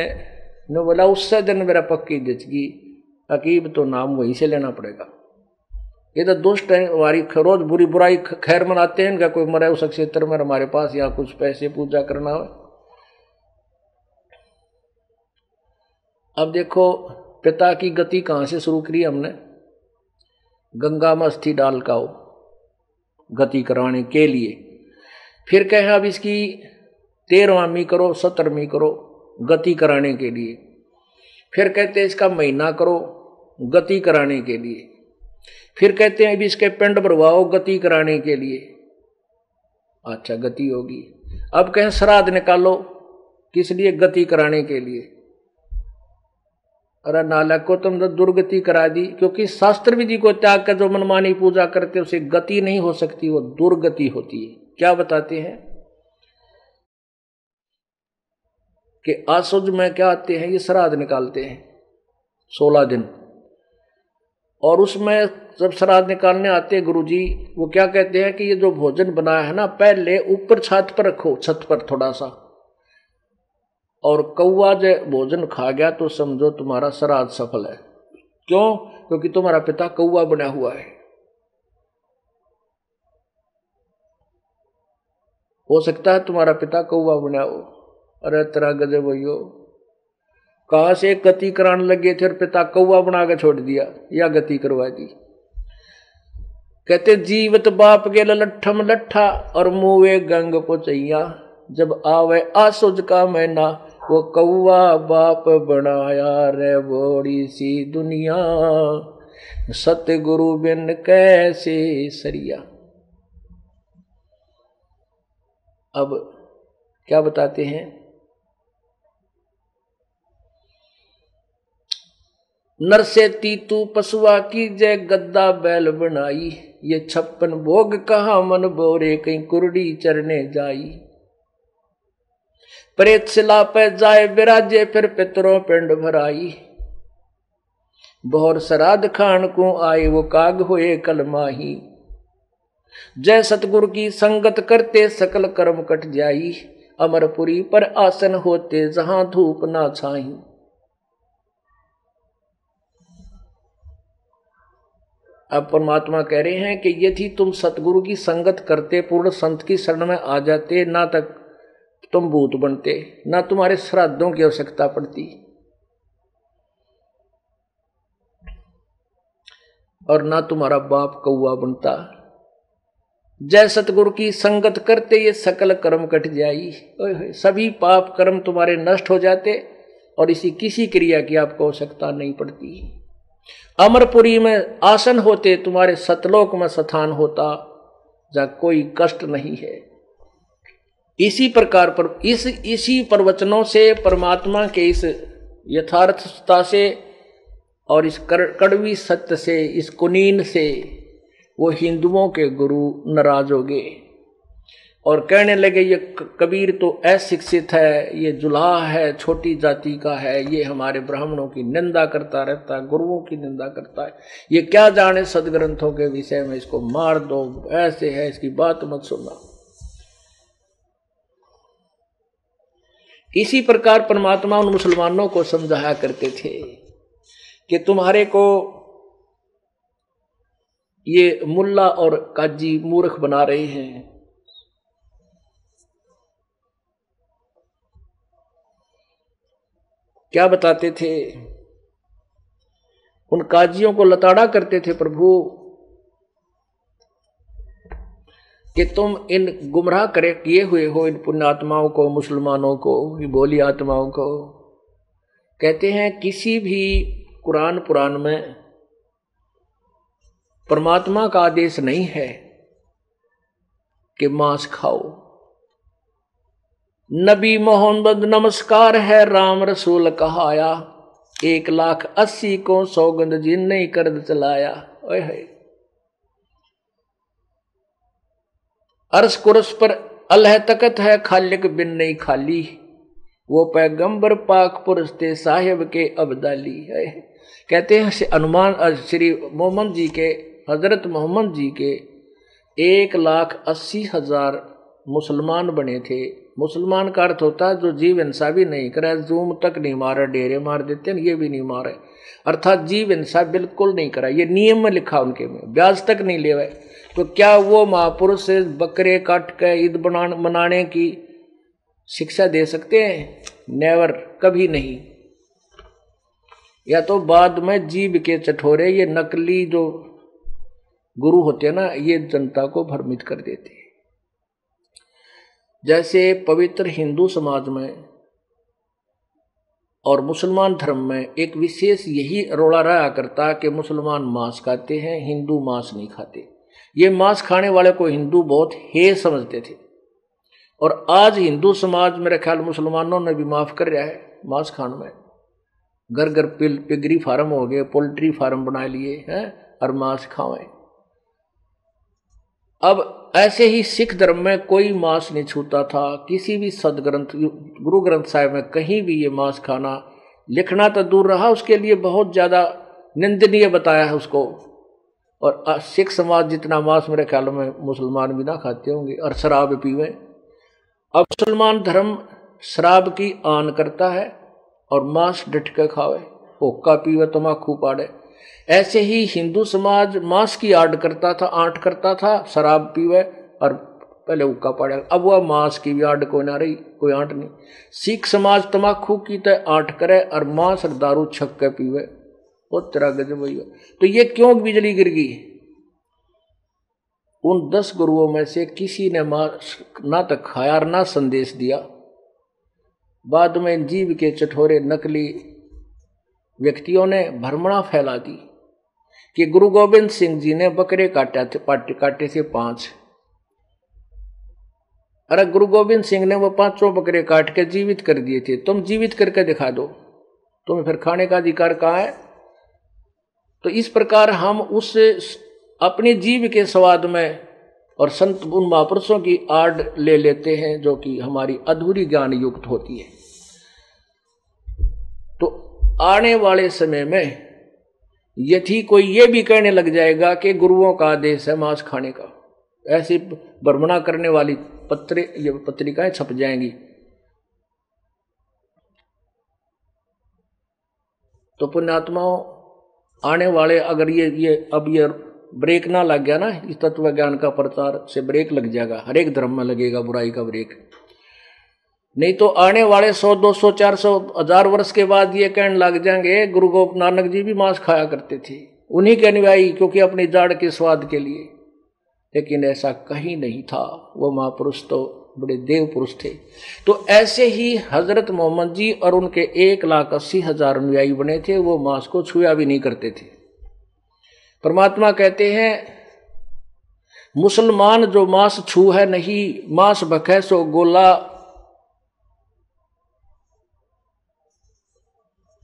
बोला उससे दिन मेरा पक्की जिचगी अकीब तो नाम वहीं से लेना पड़ेगा। ये तो दुष्ट है, हमारी रोज बुरी बुराई खैर मनाते हैं, इनका कोई मरे उस क्षेत्र में हमारे पास यहाँ कुछ पैसे पूजा करना हो। अब देखो पिता की गति कहाँ से शुरू करी हमने, गंगा में अस्थि डाल का हो गति कराने के लिए। फिर कहें अब इसकी 13वीं करो 17वीं करो गति कराने के लिए। फिर कहते हैं इसका महीना करो गति कराने के लिए। फिर कहते हैं अभी इसके पिंड भरवाओ गति कराने के लिए। अच्छा गति होगी। अब कहें श्राद्ध निकालो, किस लिए, गति कराने के लिए। अरे नालक को तुम तो दुर्गति करा दी, क्योंकि शास्त्र विधि को त्याग कर जो मनमानी पूजा करते उसे गति नहीं हो सकती, वो दुर्गति होती है। क्या बताते हैं कि आसुज में क्या आते हैं, ये श्राद्ध निकालते हैं 16 दिन। और उसमें जब श्राद्ध निकालने आते हैं गुरुजी, वो क्या कहते हैं कि ये जो भोजन बनाया है ना पहले ऊपर छत पर रखो, छत पर थोड़ा सा, और कौवा जो भोजन खा गया तो समझो तुम्हारा श्राद्ध सफल है। क्यों? क्योंकि तुम्हारा पिता कौवा बना हुआ है। हो सकता है तुम्हारा पिता कौवा बना हो। अरे तेरा गजब भैयो, कहां से गति कराने लगे थे और पिता कौवा बना के छोड़ दिया या गति करवा दी। कहते जीवत बाप के लट्ठम लट्ठा और मुँहे गंग को चैया, जब आवे आसुज का महीना वो कौवा बाप बनाया रे बड़ी सी दुनिया, सतगुरु बिन कैसे सरिया। अब क्या बताते हैं, नर से तीतू पशुआ की जय गद्दा बैल बनाई, ये 56 भोग कहा मन बोरे कहीं कुरडी चरने जाई। प्रेत शिला पे जाए विराजे फिर पितरों पिंड भराई, बहुर श्राद्ध खान को आए वो काग हुए कलमाही। जय सतगुरु की संगत करते सकल कर्म कट जाई, अमरपुरी पर आसन होते जहां धूप ना छाई। अब परमात्मा कह रहे हैं कि यदि तुम सतगुरु की संगत करते, पूर्ण संत की शरण में आ जाते, ना तक तुम भूत बनते, ना तुम्हारे श्राद्धों की आवश्यकता पड़ती, और ना तुम्हारा बाप कौवा बनता। जय सतगुरु की संगत करते ये सकल कर्म कट जाई। सभी पाप कर्म तुम्हारे नष्ट हो जाते और इसी किसी क्रिया की आपको आवश्यकता नहीं पड़ती। अमरपुरी में आसन होते, तुम्हारे सतलोक में स्थान होता, जहां कोई कष्ट नहीं है। इसी प्रकार पर इसी प्रवचनों से, परमात्मा के इस यथार्थता से और इस कड़वी सत्य से, इस कुनीन से वो हिंदुओं के गुरु नाराज हो गए और कहने लगे ये कबीर तो अशिक्षित है, ये जुलाह है, छोटी जाति का है, ये हमारे ब्राह्मणों की निंदा करता रहता है, गुरुओं की निंदा करता है, ये क्या जाने सदग्रंथों के विषय में, इसको मार दो, ऐसे है, इसकी बात मत सुनना। इसी प्रकार परमात्मा उन मुसलमानों को समझाया करते थे कि तुम्हारे को ये मुल्ला और काजी मूर्ख बना रहे हैं। क्या बताते थे? उन काजियों को लताड़ा करते थे प्रभु कि तुम इन गुमराह करे किए हुए हो इन पुण्यात्माओं को, मुसलमानों को, बोली आत्माओं को। कहते हैं किसी भी कुरान पुराण में परमात्मा का आदेश नहीं है कि मांस खाओ। नबी मोहम्मद नमस्कार है राम रसूल कहाया, 1,80,000 को सौगंध जिन नहीं कर चलाया। ओए है अर्श कुरस पर अल्लाह तकत है, खालिक बिन नहीं खाली, वो पैगंबर पाक पुरुष थे साहिब के अब्दाली है। कहते हैं अनुमान श्री मोहम्मद जी के, हजरत मोहम्मद जी के 1,80,000 मुसलमान बने थे। मुसलमान का अर्थ होता है जो जीव हिंसा भी नहीं करे, जूम तक नहीं मारे, डेरे मार देते हैं, ये भी नहीं मारे, अर्थात जीव हिंसा बिल्कुल नहीं करा। ये नियम में लिखा उनके में, ब्याज तक नहीं ले। तो क्या वो महापुरुष से बकरे काट के ईद मनाने की शिक्षा दे सकते हैं? नेवर, कभी नहीं। या तो बाद में जीव के चठोरे, ये नकली जो गुरु होते हैं ना, ये जनता को भ्रमित कर देते हैं। जैसे पवित्र हिंदू समाज में और मुसलमान धर्म में एक विशेष यही रोड़ा रहा करता कि मुसलमान मांस खाते हैं, हिंदू मांस नहीं खाते। ये मांस खाने वाले को हिंदू बहुत हे समझते थे और आज हिंदू समाज मेरे ख्याल मुसलमानों ने भी माफ कर रहा है मांस खाने में। घर घर पिगरी फार्म हो गए, पोल्ट्री फार्म बना लिए हैं और मांस खाएं। अब ऐसे ही सिख धर्म में कोई मांस नहीं छूता था। किसी भी सदग्रंथ, गुरु ग्रंथ साहिब में कहीं भी ये मांस खाना लिखना तो दूर रहा, उसके लिए बहुत ज्यादा निंदनीय बताया है उसको। और सिख समाज जितना मांस मेरे ख्याल में मुसलमान भी ना खाते होंगे और शराब पीवे। अब मुसलमान धर्म शराब की आन करता है और मांस डट के खावे, हुक्का पीवे, तम्बाकू पाड़े। ऐसे ही हिंदू समाज मांस की आड़ करता था, आंट करता था, शराब पीवे और पहले हुक्का पाड़े। अब वह मांस की भी आड़ कोई ना रही, कोई आंट नहीं। सिख समाज तम्बाकू की तो आंट करे और मांस और दारू छक के पीवे। वो तेरा गजब हुई। तो ये क्यों बिजली गिर गई? उन 10 गुरुओं में से किसी ने ना तो खाया ना संदेश दिया। बाद में जीव के चठोरे नकली व्यक्तियों ने भ्रमणा फैला दी कि गुरु गोविंद सिंह जी ने बकरे काटे थे 5। अरे गुरु गोविंद सिंह ने वो 5 बकरे काट के जीवित कर दिए थे। तुम जीवित करके दिखा दो, तुम्हें फिर खाने का अधिकार कहाँ है? तो इस प्रकार हम उस अपने जीव के स्वाद में और संत उन महापुरुषों की आड़ ले लेते हैं जो कि हमारी अधूरी ज्ञान युक्त होती है। तो आने वाले समय में यदि कोई ये भी कहने लग जाएगा कि गुरुओं का आदेश है मांस खाने का, ऐसी भ्रमणा करने वाली पत्रिकाएं छप जाएंगी। तो पुण्यात्माओं, आने वाले अगर ये अब ये ब्रेक ना लग गया ना, इस तत्व ज्ञान का प्रचार से ब्रेक लग जाएगा, हर एक धर्म में लगेगा बुराई का ब्रेक। नहीं तो आने वाले 100, 200, 400, 1000 वर्ष के बाद ये कहने लग जाएंगे गुरु गोविंद नानक जी भी मांस खाया करते थे, उन्हीं के अनुयायी, क्योंकि अपनी जाड़ के स्वाद के लिए। लेकिन ऐसा कहीं नहीं था। वो महापुरुष तो बड़े देव पुरुष थे। तो ऐसे ही हजरत मोहम्मद जी और उनके 1,80,000 अनुयायी बने थे। वो मांस को छुआ भी नहीं करते थे। परमात्मा कहते हैं मुसलमान जो मांस छू है नहीं, मांस बखे सो गोला।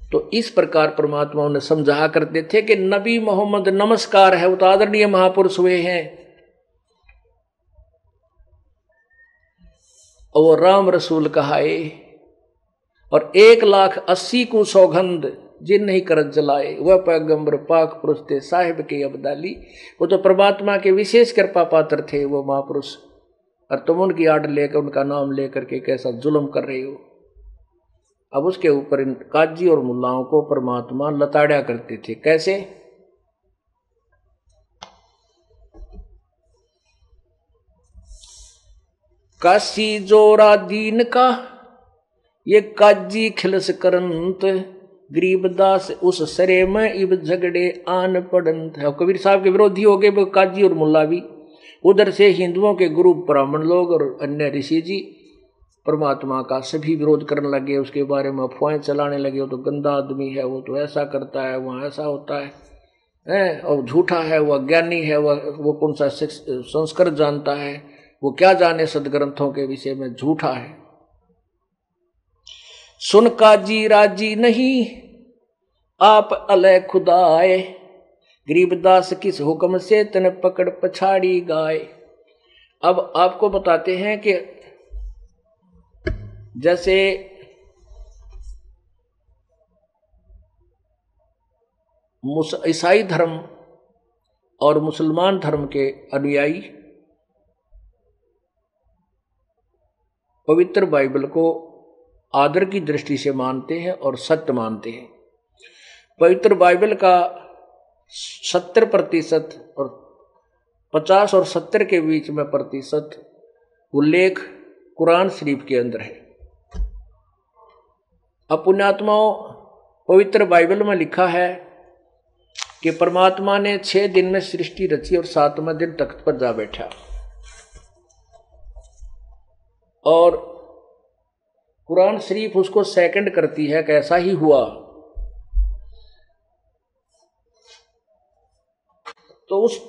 तो इस प्रकार परमात्मा उन्हें समझा करते थे कि नबी मोहम्मद नमस्कार है, वो तो आदरणीय महापुरुष हुए हैं। और वो राम रसूल कहाए और 1,80,000 को सौगंध जिन नहीं करत जलाए, वह पैगंबर पाक पुरुष थे साहिब के अब्दाली। वो तो परमात्मा के विशेष कृपा पात्र थे वो महापुरुष, और तुम उनकी आड़ लेकर उनका नाम लेकर के कैसा जुल्म कर रहे हो। अब उसके ऊपर इन काजी और मुल्लाओं को परमात्मा लताड़ा करते थे। कैसे? काशी जोरा दीन का ये काजी खिलस करंत, गरीबदास उस सरे में इब झगड़े आन पड़ंत। कबीर साहब के विरोधी हो गए वो काजी और मुल्ला भी। उधर से हिंदुओं के गुरु ब्राह्मण लोग और अन्य ऋषि जी परमात्मा का सभी विरोध करने लगे, उसके बारे में अफवाहें चलाने लगे। वो तो गंदा आदमी है, वो तो ऐसा करता है, वहाँ ऐसा होता है, और झूठा है, वह अज्ञानी है, वो कौन सा संस्कृत जानता है, वो क्या जाने सदग्रंथों के विषय में, झूठा है। सुन काजी राजी नहीं आप अलय खुदाए, गरीबदास किस हुक्म से तन पकड़ पछाड़ी गाय। अब आपको बताते हैं कि जैसे ईसाई धर्म और मुसलमान धर्म के अनुयायी पवित्र बाइबल को आदर की दृष्टि से मानते हैं और सत्य मानते हैं। पवित्र बाइबल का 70% और 50 और 70 के बीच में प्रतिशत उल्लेख कुरान शरीफ के अंदर है। अब पुण्यात्माओं, पवित्र बाइबल में लिखा है कि परमात्मा ने 6 दिन में सृष्टि रची और 7वें दिन तख्त पर जा बैठा। और कुरान शरीफ उसको सेकंड करती है कि ऐसा ही हुआ। तो उस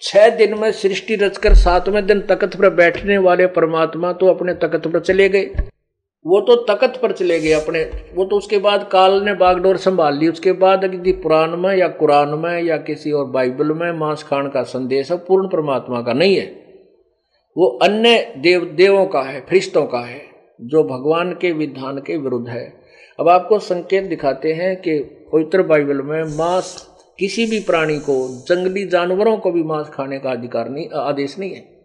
6 दिन में सृष्टि रचकर 7वें दिन तख्त पर बैठने वाले परमात्मा तो अपने तख्त पर चले गए। वो तो तख्त पर चले गए अपने, वो तो उसके बाद काल ने बागडोर संभाल ली। उसके बाद यदि पुराण में या कुरान में या किसी और बाइबल में मांस खान का संदेश है, पूर्ण परमात्मा का नहीं है, वो अन्य देवों का है, फरिश्तों का है, जो भगवान के विधान के विरुद्ध है। अब आपको संकेत दिखाते हैं कि पवित्र बाइबल में मांस, किसी भी प्राणी को, जंगली जानवरों को भी मांस खाने का अधिकार नहीं, आदेश नहीं है।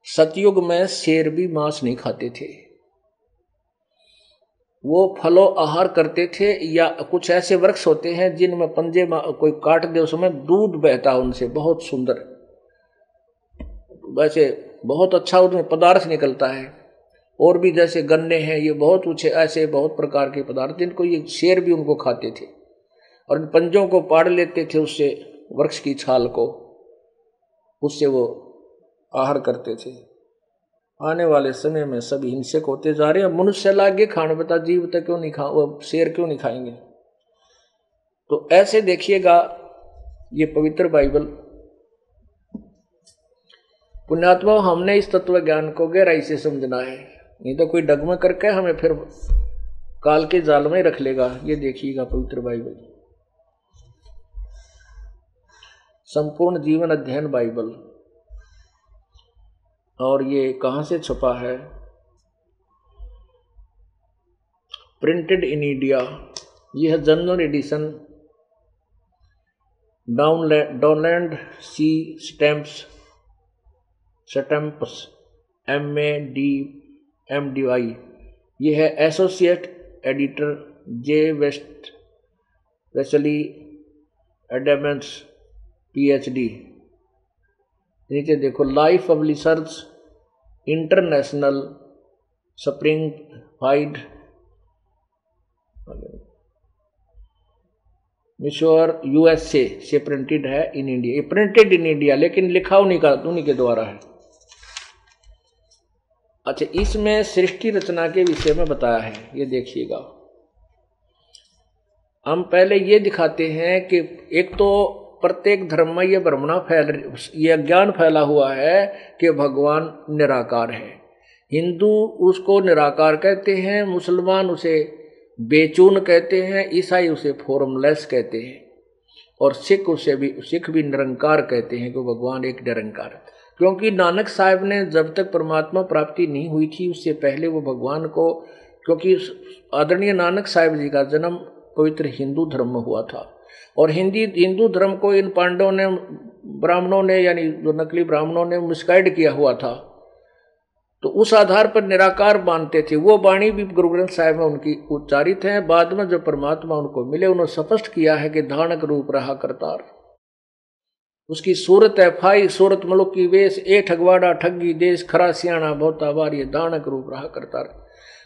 सतयुग में शेर भी मांस नहीं खाते थे, वो फलो आहार करते थे। या कुछ ऐसे वृक्ष होते हैं जिनमें पंजे कोई काट दे, उसमें दूध बहता उनसे, बहुत सुंदर, वैसे बहुत अच्छा उनमें पदार्थ निकलता है। और भी जैसे गन्ने हैं, ये बहुत ऊंचे ऐसे बहुत प्रकार के पदार्थ जिनको ये शेर भी उनको खाते थे और इन पंजों को पाड़ लेते थे, उससे वृक्ष की छाल को, उससे वो आहार करते थे। आने वाले समय में सभी हिंसक होते जा रहे हैं। मनुष्य लागे खाने, बता जीव तक क्यों नहीं खा, वो शेर क्यों नहीं खाएंगे। तो ऐसे देखिएगा ये पवित्र बाइबल। पुण्यात्मा, हमने इस तत्व ज्ञान को गहराई से समझना है, नहीं तो कोई डगमग करके हमें फिर काल के जाल में रख लेगा। ये देखिएगा पवित्र बाइबल, संपूर्ण जीवन अध्ययन बाइबल। और ये कहाँ से छपा है? Printed in India. ये है general edition, Donald C Stamps MADMDI। ये है associate editor J Wesley Edmonds PhD। नीचे देखो, Life publishers international Springfield. Missouri USA से प्रिंटेड है इन इंडिया, ये प्रिंटेड इन इंडिया लेकिन लिखा उन्हीं के द्वारा है। अच्छा, इसमें सृष्टि रचना के विषय में बताया है, ये देखिएगा। हम पहले ये दिखाते हैं कि एक तो प्रत्येक धर्म में ये अज्ञान फैला हुआ है कि भगवान निराकार है। हिंदू उसको निराकार कहते हैं, मुसलमान उसे बेचून कहते हैं, ईसाई उसे फॉर्मलेस कहते हैं, और सिख भी निरंकार कहते हैं कि भगवान एक निरंकार है। क्योंकि नानक साहब ने जब तक परमात्मा प्राप्ति नहीं हुई थी उससे पहले वो भगवान को, क्योंकि आदरणीय नानक साहब जी का जन्म पवित्र हिंदू धर्म में हुआ था, और हिंदू धर्म को इन पांडवों ने, ब्राह्मणों ने, यानी जो नकली ब्राह्मणों ने मिसगाइड किया हुआ था, तो उस आधार पर निराकार मानते थे। वो वाणी भी गुरु ग्रंथ साहिब में उनकी उच्चारित है। बाद में जब परमात्मा उनको मिले उन्होंने स्पष्ट किया है कि धानक रूप रहा करतार, उसकी सूरत है फाई सूरत मुल्क की वेश, ए ठगवाड़ा ठगी देश, खरा सियाणा बहुता बार, ये धानक रूप रहा करतार।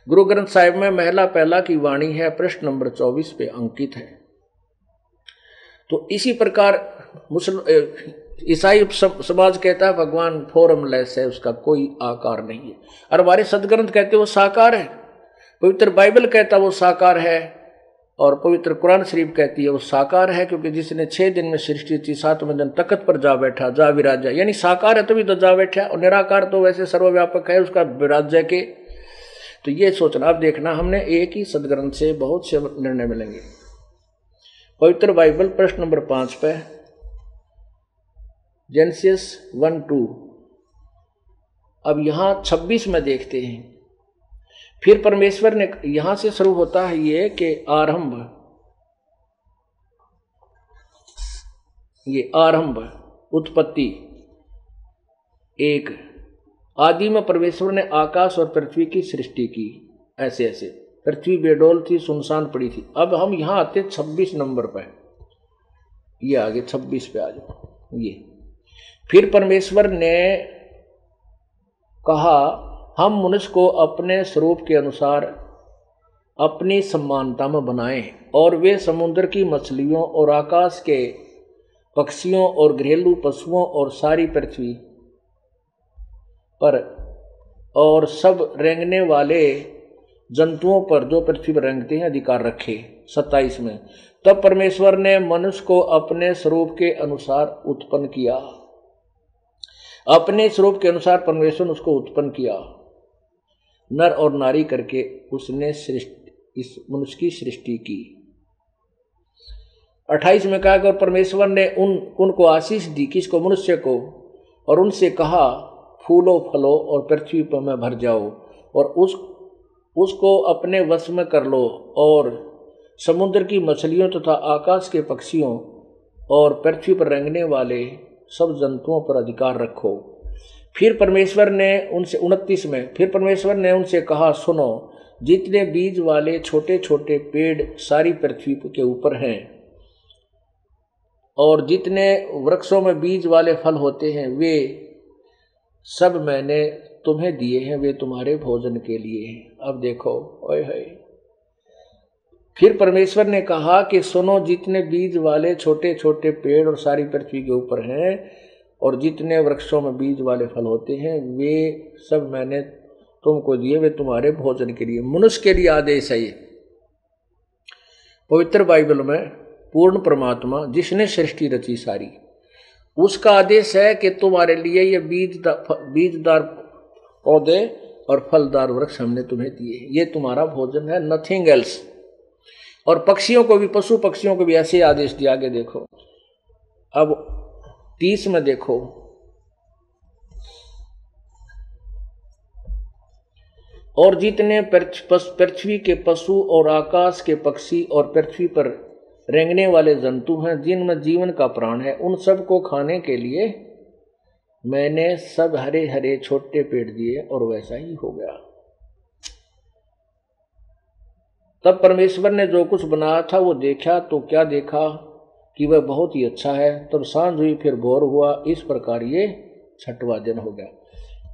गुरु ग्रंथ साहिब में महला पहला की वाणी है, प्रश्न नंबर 24 पे अंकित है। तो इसी प्रकार ईसाई समाज कहता है भगवान फॉर्मलेस है, उसका कोई आकार नहीं है, और हमारे सदग्रंथ कहते वो साकार है। पवित्र बाइबल कहता वो साकार है, और पवित्र कुरान शरीफ कहती है वो साकार है, क्योंकि जिसने 6 दिन में सृष्टि थी 7वें दिन तख्त पर जा बैठा, जा विराजा, यानी साकार है तभी तो जा बैठा, और निराकार तो वैसे सर्वव्यापक है, उसका विराज्य के। तो ये सोचना, अब देखना, हमने एक ही सदग्रंथ से बहुत से निर्णय मिलेंगे। पवित्र बाइबल प्रश्न नंबर 5 पे जेनेसिस 1:2। अब यहां 26 में देखते हैं, फिर परमेश्वर ने, यहां से शुरू होता है ये कि आरंभ, ये आरंभ उत्पत्ति एक, आदि में परमेश्वर ने आकाश और पृथ्वी की सृष्टि की, ऐसे ऐसे पृथ्वी बेडौल थी, सुनसान पड़ी थी। अब हम यहां आते 26 नंबर पे, ये आगे 26 पे आ जाओ। ये फिर परमेश्वर ने कहा हम मनुष्य को अपने स्वरूप के अनुसार अपनी समानता में बनाएं, और वे समुद्र की मछलियों और आकाश के पक्षियों और घरेलू पशुओं और सारी पृथ्वी पर और सब रेंगने वाले जंतुओं पर जो पृथ्वी पर रेंगते हैं अधिकार रखे। 27 में, तब परमेश्वर ने मनुष्य को अपने स्वरूप के अनुसार उत्पन्न किया, अपने स्वरूप के अनुसार परमेश्वर ने उसको उत्पन्न किया, नर और नारी करके उसने इस मनुष्य की सृष्टि की। 28 में कहा कि और परमेश्वर ने उनको आशीष दी, किसको, मनुष्य को, और उनसे कहा फूलो फलो और पृथ्वी पर में भर जाओ, और उसको अपने वश में कर लो, और समुद्र की मछलियों तथा आकाश के पक्षियों और पृथ्वी पर रेंगने वाले सब जंतुओं पर अधिकार रखो। फिर परमेश्वर ने उनसे 29 में, फिर परमेश्वर ने उनसे कहा सुनो, जितने बीज वाले छोटे छोटे पेड़ सारी पृथ्वी के ऊपर हैं, और जितने वृक्षों में बीज वाले फल होते हैं, वे सब मैंने तुम्हें दिए हैं, वे तुम्हारे भोजन के लिए हैं। अब देखो, ओए होए, फिर परमेश्वर ने कहा कि सुनो, जितने बीज वाले छोटे छोटे पेड़ और सारी पृथ्वी के ऊपर हैं, और जितने वृक्षों में बीज वाले फल होते हैं, वे सब मैंने तुमको दिए, वे तुम्हारे भोजन के लिए। मनुष्य के लिए आदेश है ये। पवित्र बाइबल में पूर्ण परमात्मा जिसने सृष्टि रची सारी, उसका आदेश है कि तुम्हारे लिए ये बीजदार पौधे और फलदार वृक्ष हमने तुम्हें दिए, ये तुम्हारा भोजन है, नथिंग एल्स। और पक्षियों को भी, पशु पक्षियों को भी ऐसे आदेश दिया। आगे देखो, अब 30 में देखो, और जितने पृथ्वी के पशु और आकाश के पक्षी और पृथ्वी पर रेंगने वाले जंतु हैं, जिनमें जीवन का प्राण है, उन सब को खाने के लिए मैंने सब हरे हरे छोटे पेड़ दिए, और वैसा ही हो गया। तब परमेश्वर ने जो कुछ बनाया था वो देखा, तो क्या देखा कि वह बहुत ही अच्छा है। तब सांझ हुई, फिर भोर हुआ, इस प्रकार ये 6वां दिन हो गया।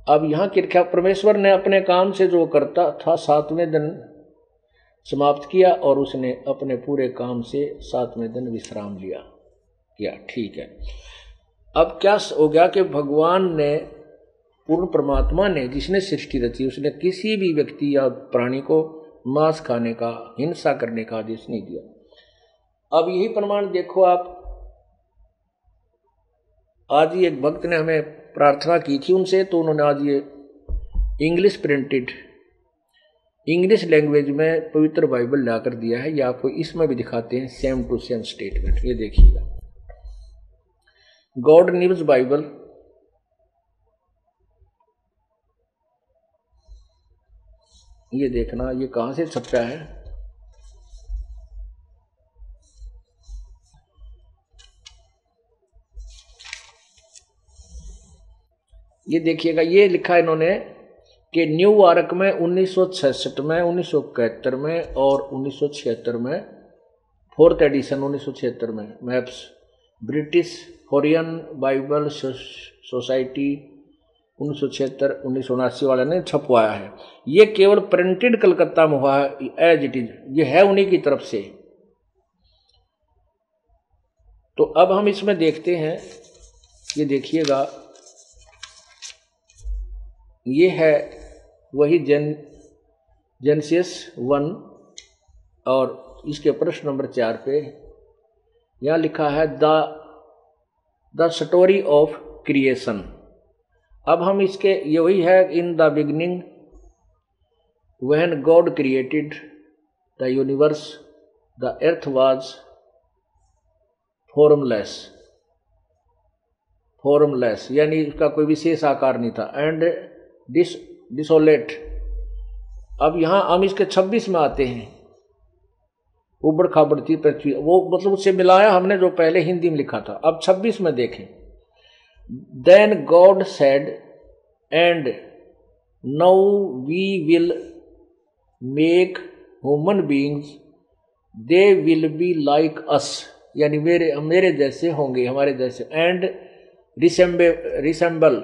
अब यहाँ क्या, परमेश्वर ने अपने काम से जो करता था 7वें दिन समाप्त किया और उसने अपने पूरे काम से 7वें दिन विश्राम लिया किया। ठीक है, अब क्या हो गया कि भगवान ने, पूर्ण परमात्मा ने, जिसने सृष्टि रची, उसने किसी भी व्यक्ति या प्राणी को मांस खाने का, हिंसा करने का आदेश नहीं दिया। अब यही प्रमाण देखो आप, आज ही एक भक्त ने हमें प्रार्थना की थी उनसे, तो उन्होंने आज ये इंग्लिश प्रिंटेड, इंग्लिश लैंग्वेज में पवित्र बाइबल लाकर दिया है। ये आपको इसमें भी दिखाते हैं, सेम टू सेम स्टेटमेंट। ये देखिएगा, गॉड न्यूज बाइबल, ये देखना ये कहां से छपा है। ये देखिएगा, ये लिखा इन्होंने कि न्यूयॉर्क में 1966 में, 1971 में और 1976 में, 4th एडिशन 1976 में, maps, British Korean Bible society 1976 1979 वाले ने छपवाया है। ये केवल प्रिंटेड कलकत्ता में हुआ है, एज इट इज, ये है उन्हीं की तरफ से। तो अब हम इसमें देखते हैं, ये देखिएगा, ये है वही जेनेसिस 1 और इसके प्रश्न नंबर 4 पे यहां लिखा है द स्टोरी ऑफ क्रिएशन। अब हम इसके, ये वही है, in the beginning when God created the universe the earth was formless, यानी इसका कोई विशेष आकार नहीं था, एंड डिसोलेट। अब यहां हम इसके 26 में आते हैं, उबड़ खाबड़ थी पृथ्वी, वो मतलब उससे मिलाया हमने जो पहले हिंदी में लिखा था। अब 26 में देखें, then God said and now we will make human beings they will be like us, यानी मेरे जैसे होंगे, हमारे जैसे, एंड रिसेंबल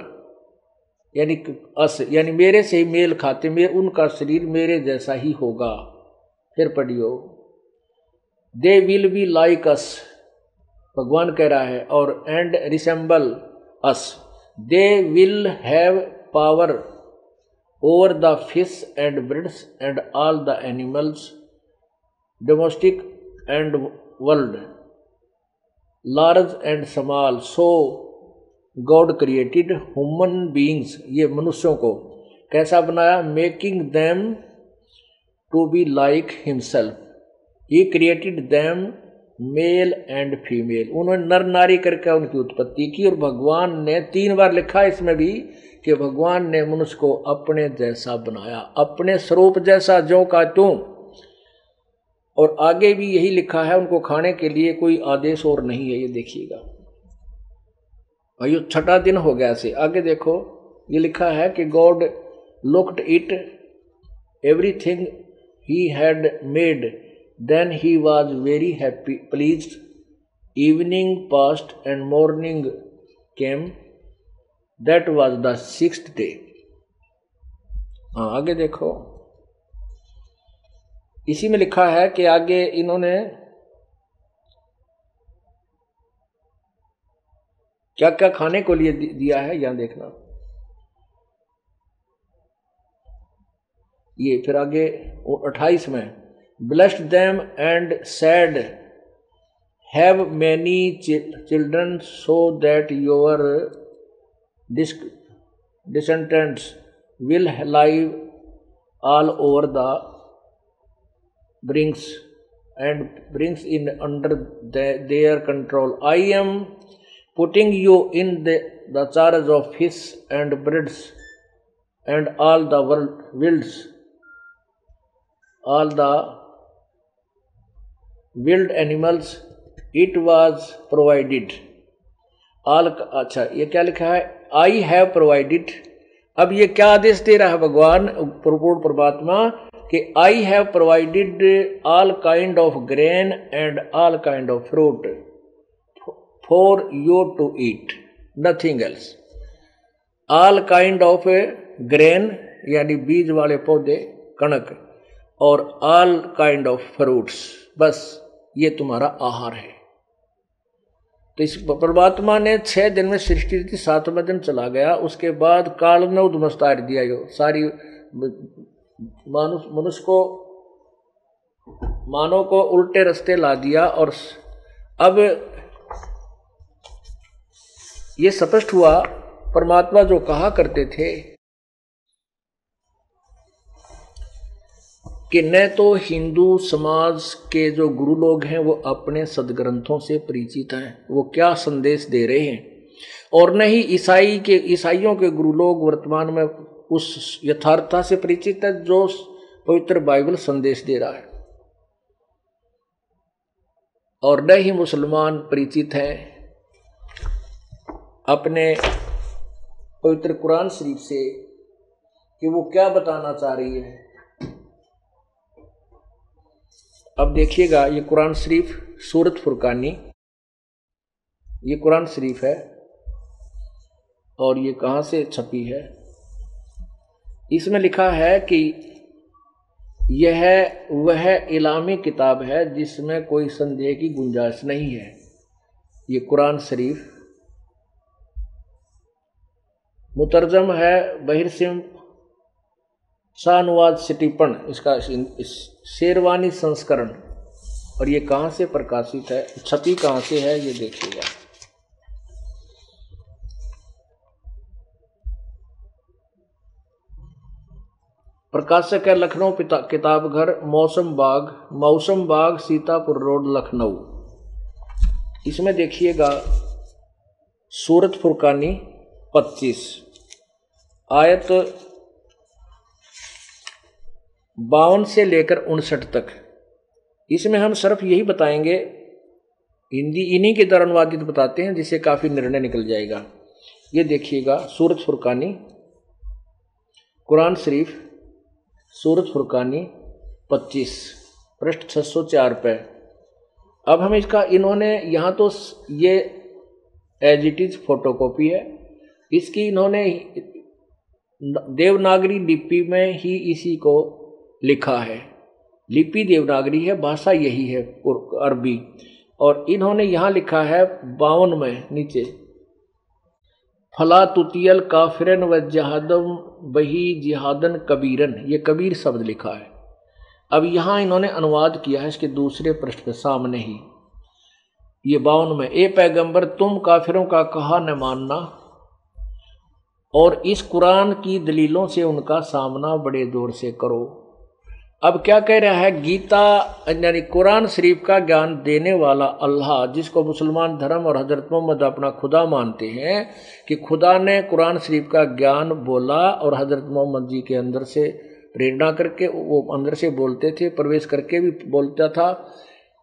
यानी अस, यानी मेरे से ही मेल खाते, उनका शरीर मेरे जैसा ही होगा। फिर पढ़ियो, they will be like us, भगवान कह रहा है, और and resemble us, they will have power over the fish and birds and all the animals domestic and world large and small. So God created human beings, ये मनुष्यों को कैसा बनाया, making them to be like himself, he created them male and female. उन्होंने नर नारी करके उनकी उत्पत्ति की, और भगवान ने 3 बार लिखा है इसमें भी कि भगवान ने मनुष्य को अपने जैसा बनाया, अपने स्वरूप जैसा, जो का त्यों। और आगे भी यही लिखा है, उनको खाने के लिए कोई आदेश और नहीं है। ये देखिएगा भाइयों, 6वां दिन हो गया से। आगे देखो, ये लिखा है कि God looked it everything he had made, then he was very happy pleased, evening passed and morning came, that was the 6th day. हाँ, आगे देखो, इसी में लिखा है कि आगे इन्होंने क्या क्या खाने को लिए दिया है, यहां देखना। ये फिर आगे 28 में, blessed them and sad have many children so that your descendants will live all over the brings in under their control. I am putting you in the charge of fish and birds and all the wild animals. It was provided. all अच्छा, ये क्या लिखा है, I have provided। अब ये क्या आदेश दे रहा है भगवान, पूर्ण परमात्मा, कि I have provided all kind of grain and all kind of fruit for you to eat, nothing else। all kind of grain यानी बीज वाले पौधे, कणक, और ऑल काइंड ऑफ फ्रूट्स, बस ये तुम्हारा आहार है। तो इस परमात्मा ने 6 दिन में सृष्टि की, 7वें दिन चला गया। उसके बाद काल ने उद्मस्तार दिया, यो सारी मनुष्य को, मानव को उल्टे रास्ते ला दिया। और अब ये स्पष्ट हुआ, परमात्मा जो कहा करते थे कि न तो हिंदू समाज के जो गुरु लोग हैं वो अपने सदग्रंथों से परिचित हैं, वो क्या संदेश दे रहे हैं, और न ही ईसाइयों के गुरु लोग वर्तमान में उस यथार्थता से परिचित है जो पवित्र बाइबल संदेश दे रहा है, और न ही मुसलमान परिचित हैं अपने पवित्र कुरान शरीफ से कि वो क्या बताना चाह रही है। अब देखिएगा, ये कुरान शरीफ सूरत फुरकानी, ये कुरान शरीफ है और ये कहाँ से छपी है। इसमें लिखा है कि यह वह इलामी किताब है जिसमें कोई संदेह की गुंजाइश नहीं है। ये कुरान शरीफ मुतरजम है बहिरसिम शाहनवाज स्टीफन, इसका इस शेरवानी संस्करण। और ये कहाँ से प्रकाशित है, छपी कहाँ से है, ये देखिएगा। प्रकाशक है लखनऊ किताब घर, मौसम बाग सीतापुर रोड लखनऊ। इसमें देखिएगा सूरत फुरकानी 25 आयत 52 से लेकर 59 तक। इसमें हम सिर्फ यही बताएंगे, हिंदी इन्हीं के द्वारा अनुवादित बताते हैं जिससे काफी निर्णय निकल जाएगा। ये देखिएगा सूरत फुरकानी, कुरान शरीफ सूरत फुरकानी 25 पृष्ठ 604 पे। अब हम इसका, इन्होंने यहाँ तो ये एज इट इज फोटोकॉपी है, इसकी इन्होंने देवनागरी लिपि में ही इसी को लिखा है। लिपि देवनागरी है, भाषा यही है अरबी। और इन्होंने यहाँ लिखा है 52 में नीचे, फला तुतियल काफिरन व जहादम बही जिहादन कबीरन, ये कबीर शब्द लिखा है। अब यहाँ इन्होंने अनुवाद किया है इसके दूसरे पृष्ठ के सामने ही, ये 52 में, ए पैगंबर तुम काफिरों का कहा न मानना और इस कुरान की दलीलों से उनका सामना बड़े जोर से करो। अब क्या कह रहा है, गीता यानी कुरान शरीफ का ज्ञान देने वाला अल्लाह, जिसको मुसलमान धर्म और हजरत मोहम्मद अपना खुदा मानते हैं, कि खुदा ने कुरान शरीफ का ज्ञान बोला और हजरत मोहम्मद जी के अंदर से प्रेरणा करके, वो अंदर से बोलते थे, प्रवेश करके भी बोलता था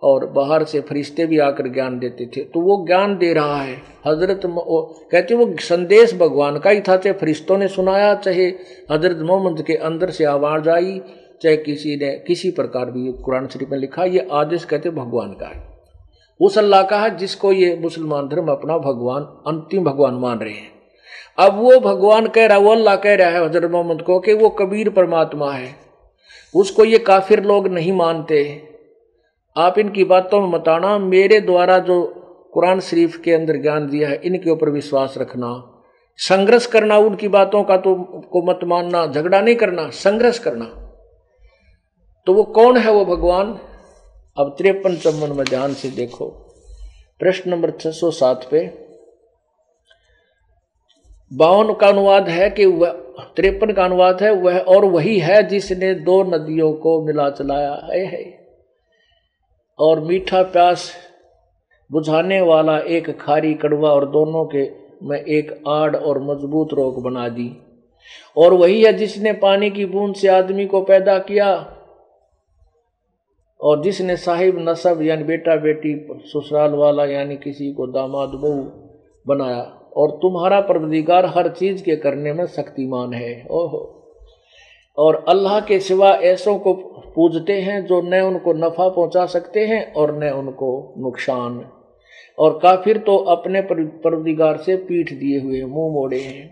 और बाहर से फरिश्ते भी आकर ज्ञान देते थे। तो वो ज्ञान दे रहा है हजरत, कहते वो संदेश भगवान का ही था, चाहे फरिश्तों ने सुनाया, चाहे हजरत मोहम्मद के अंदर से आवाज आई, चाहे किसी ने किसी प्रकार भी कुरान शरीफ में लिखा, ये आदेश कहते भगवान का है, उस अल्लाह का है जिसको ये मुसलमान धर्म अपना भगवान, अंतिम भगवान मान रहे हैं। अब वो भगवान कह रहा है, वो अल्लाह कह रहा है हजरत मोहम्मद को कि वो कबीर परमात्मा है, उसको ये काफिर लोग नहीं मानते। आप इनकी बातों में मत आना, मेरे द्वारा जो कुरान शरीफ के अंदर ज्ञान दिया है इनके ऊपर विश्वास रखना, संघर्ष करना, उनकी बातों का तो को मत मानना, झगड़ा नहीं करना, संघर्ष करना। तो वो कौन है वो भगवान? अब 53-54 में ध्यान से देखो, प्रश्न नंबर 607 पे 52 का अनुवाद है कि वह, 53 का अनुवाद है वह, और वही है जिसने 2 नदियों को मिला चलाया है और मीठा प्यास बुझाने वाला एक खारी कड़वा और दोनों के में एक आड़ और मजबूत रोक बना दी। और वही है जिसने पानी की बूंद से आदमी को पैदा किया और जिसने साहिब नसब यानी बेटा बेटी, ससुराल वाला यानी किसी को दामाद बहू बनाया। और तुम्हारा परवरदिगार हर चीज के करने में शक्तिमान है। ओहो। और अल्लाह के सिवा ऐसों को पूजते हैं जो न उनको नफा पहुंचा सकते हैं और न उनको नुकसान। और काफिर तो अपने परवरदिगार से पीठ दिए हुए मुंह मोड़े हैं।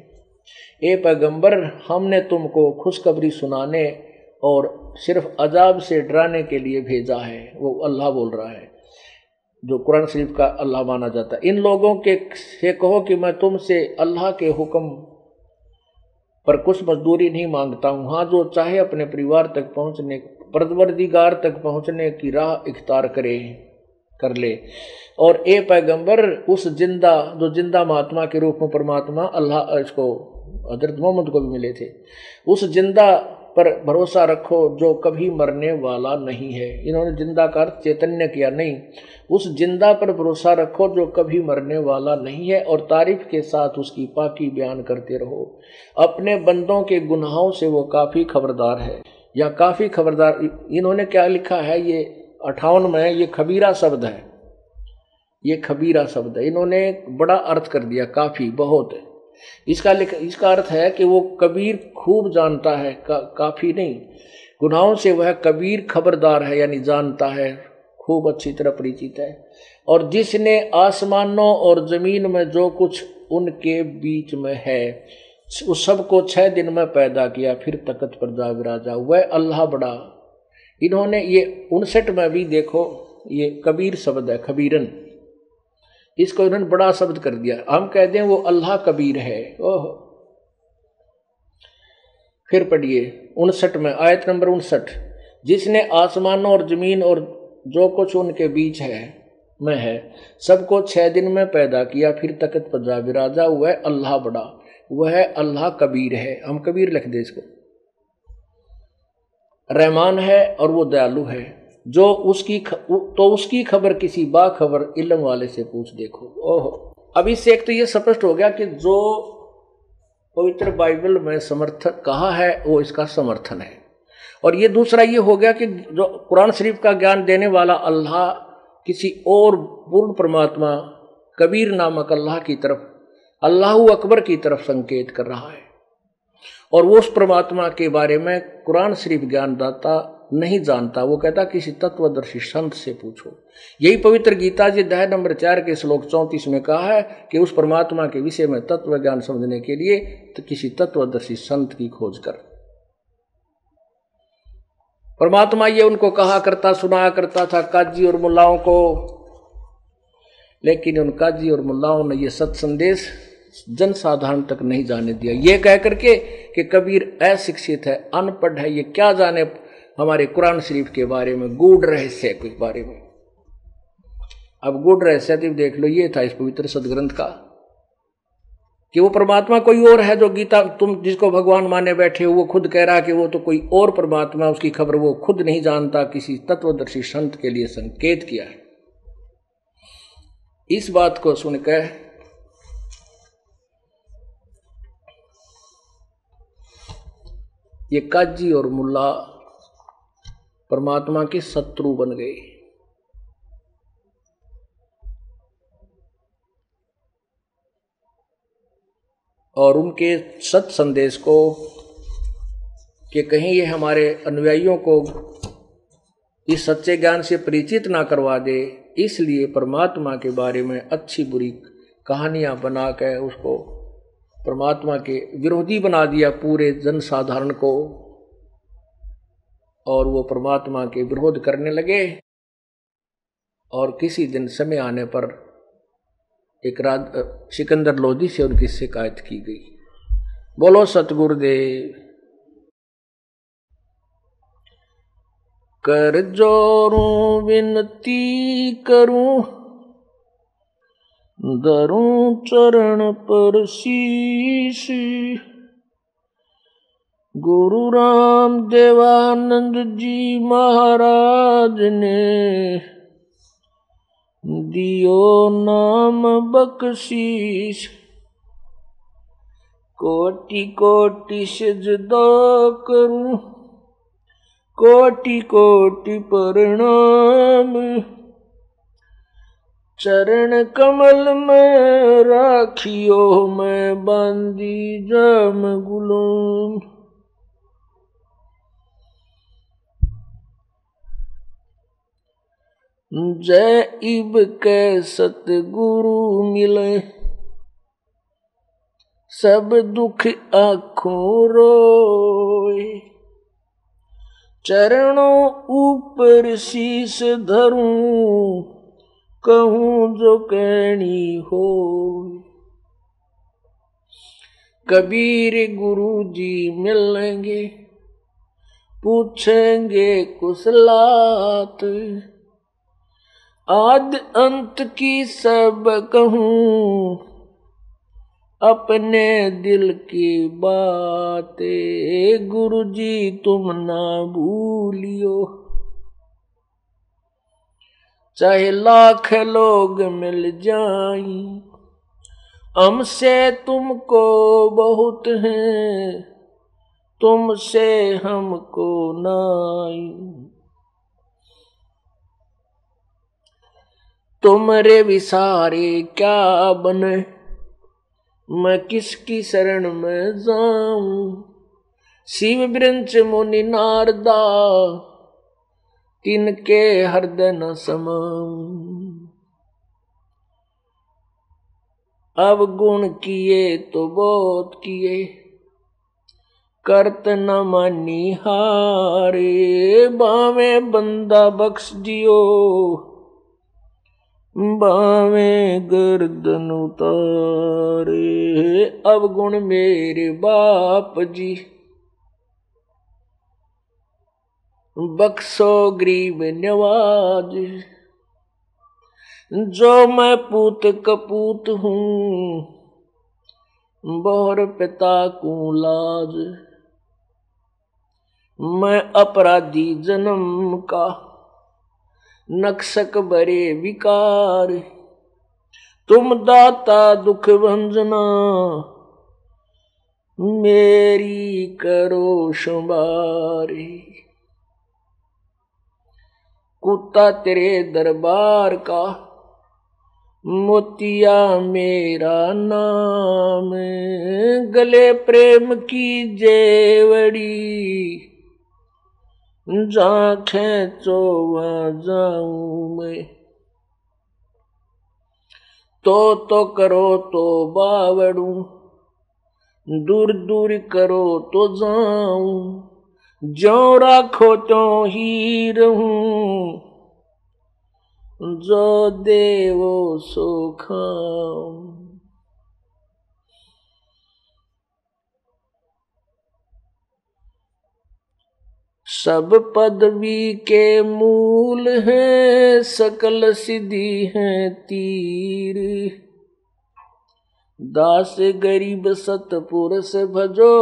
ए पैगंबर, हमने तुमको खुशखबरी सुनाने और सिर्फ अजाब से डराने के लिए भेजा है, वो अल्लाह बोल रहा है, जो कुरान शरीफ का अल्लाह माना जाता है। इन लोगों के से कहो कि मैं तुमसे अल्लाह के हुक्म पर कुछ मजदूरी नहीं मांगता हूँ। हाँ, जो चाहे अपने परिवार तक पहुँचने, परवरदिगार तक पहुँचने की राह इख्तियार कर ले। और ए पैगंबर, उस जो जिंदा महात्मा के रूप में परमात्मा अल्लाह इसको हजरत मोहम्मद को भी मिले थे, उस जिंदा पर भरोसा रखो जो कभी मरने वाला नहीं है। इन्होंने जिंदा का अर्थ चैतन्य किया, नहीं, उस जिंदा पर भरोसा रखो जो कभी मरने वाला नहीं है, और तारीफ के साथ उसकी पाकी बयान करते रहो। अपने बंदों के गुनाहों से वो काफ़ी खबरदार है, या काफ़ी खबरदार। इन्होंने क्या लिखा है, ये 58 में, ये खबीरा शब्द है, ये खबीरा शब्द है, इन्होंने बड़ा अर्थ कर दिया, काफ़ी, बहुत। इसका अर्थ है कि वो कबीर खूब जानता है, काफ़ी नहीं, गुनाहों से वह कबीर खबरदार है, यानी जानता है, खूब अच्छी तरह परिचित है। और जिसने आसमानों और ज़मीन में जो कुछ उनके बीच में है उस सबको 6 दिन में पैदा किया, फिर तख्त पर जा विराजा, वह अल्लाह बड़ा। इन्होंने ये 59 में भी देखो, ये कबीर शब्द है, खबीरन, इसको इन्होंने बड़ा शब्द कर दिया। हम कहते हैं वो अल्लाह कबीर है। ओह, फिर पढ़िए 59 में, आयत नंबर 59, जिसने आसमानों और जमीन और जो कुछ उनके बीच में है सबको 6 दिन में पैदा किया, फिर तख्त पर जा विराजा, वह अल्लाह बड़ा, वह अल्लाह कबीर है। हम कबीर लिख दे इसको। रहमान है और वो दयालु है, जो उसकी खबर किसी बाखबर इल्म वाले से पूछ देखो। ओहो, अब इससे एक तो ये स्पष्ट हो गया कि जो पवित्र बाइबल में समर्थक कहा है वो इसका समर्थन है। और ये दूसरा ये हो गया कि जो कुरान शरीफ का ज्ञान देने वाला अल्लाह किसी और पूर्ण परमात्मा कबीर नामक अल्लाह की तरफ, अल्लाहु अकबर की तरफ संकेत कर रहा है। और वो उस परमात्मा के बारे में कुरान शरीफ ज्ञानदाता नहीं जानता, वो कहता किसी तत्वदर्शी संत से पूछो। यही पवित्र गीता जी अध्याय नंबर 4 के श्लोक 34 में कहा है कि उस परमात्मा के विषय में तत्व ज्ञान समझने के लिए तो किसी तत्वदर्शी संत की खोज कर। परमात्मा ये उनको कहा करता, सुनाया करता था काजी और मुल्लाओं को, लेकिन उन काजी और मुल्लाओं ने ये सत संदेश जन साधारण तक नहीं जाने दिया, ये कह करके कि कबीर अशिक्षित है, अनपढ़ है, ये क्या जाने हमारे कुरान शरीफ के बारे में, गूढ़ रहस्य के बारे में। अब गूढ़ रहस्य देख लो, ये था इस पवित्र सदग्रंथ का कि वो परमात्मा कोई और है। जो गीता तुम जिसको भगवान माने बैठे हो, वो खुद कह रहा है कि वो तो कोई और परमात्मा, उसकी खबर वो खुद नहीं जानता, किसी तत्वदर्शी संत के लिए संकेत किया है। इस बात को सुनकर ये काजी और मुल्ला परमात्मा के शत्रु बन गए। और उनके सत संदेश को कि कहीं ये हमारे अनुयायियों को इस सच्चे ज्ञान से परिचित ना करवा दे, इसलिए परमात्मा के बारे में अच्छी बुरी कहानियां बना कर उसको परमात्मा के विरोधी बना दिया पूरे जन साधारण को, और वो परमात्मा के विरोध करने लगे। और किसी दिन समय आने पर एक सिकंदर लोधी से उनकी शिकायत की गई। बोलो सतगुरुदेव। कर जोरूं विनती करूं, धरूं चरण पर शीश, गुरु राम देवानंद जी महाराज ने दियो नाम बख्शीश। कोटि कोटि सिजदा करूं, कोटि कोटि प्रणाम, चरण कमल में राखियो मैं बांधी जाम गुलाम। जय इब के सतगुरु मिले, सब दुख आँखों रोए। चरणों ऊपर शीश धरूं, कहूं जो कहनी हो। कबीर गुरु जी मिलेंगे, पूछेंगे कुशलात, आद अंत की सब कहूं, अपने दिल की बातें। गुरु जी तुम ना भूलियो, चाहे लाख लोग मिल जाएं, हमसे तुमको बहुत है, तुमसे हमको नाई। तुमरे विसारे क्या बने, मैं किसकी शरण में जाऊं। शिव वृंच मुनि नारदा, तिनके हृदय न समाऊं। अब गुण किए तो बहुत किए, करत न मानी हारे। बावे बंदा बख्श दियो, बावे गर्दन उतारे। अब गुण मेरे बाप जी, बख्शो गरीब नवाज। जो मैं पूत कपूत हूँ, बहुर पिता को लाज। मैं अपराधी जन्म का, नक्शक बरे विकार। तुम दाता दुख भंजना, मेरी करो संवारी। कुत्ता तेरे दरबार का, मोतिया मेरा नाम। गले प्रेम की जेवड़ी, जहाँ खेचो वहाँ जाऊं मैं। तो करो तो बावड़ू, दूर दूर करो तो जाऊं। ज्यों राखो त्यों ही रहूं, जो देवो सो खाऊं। सब पदवी के मूल हैं, सकल सिद्धि हैं तीर। दास गरीब सतपुरुष भजो,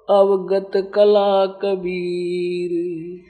अवगत कला कबीर।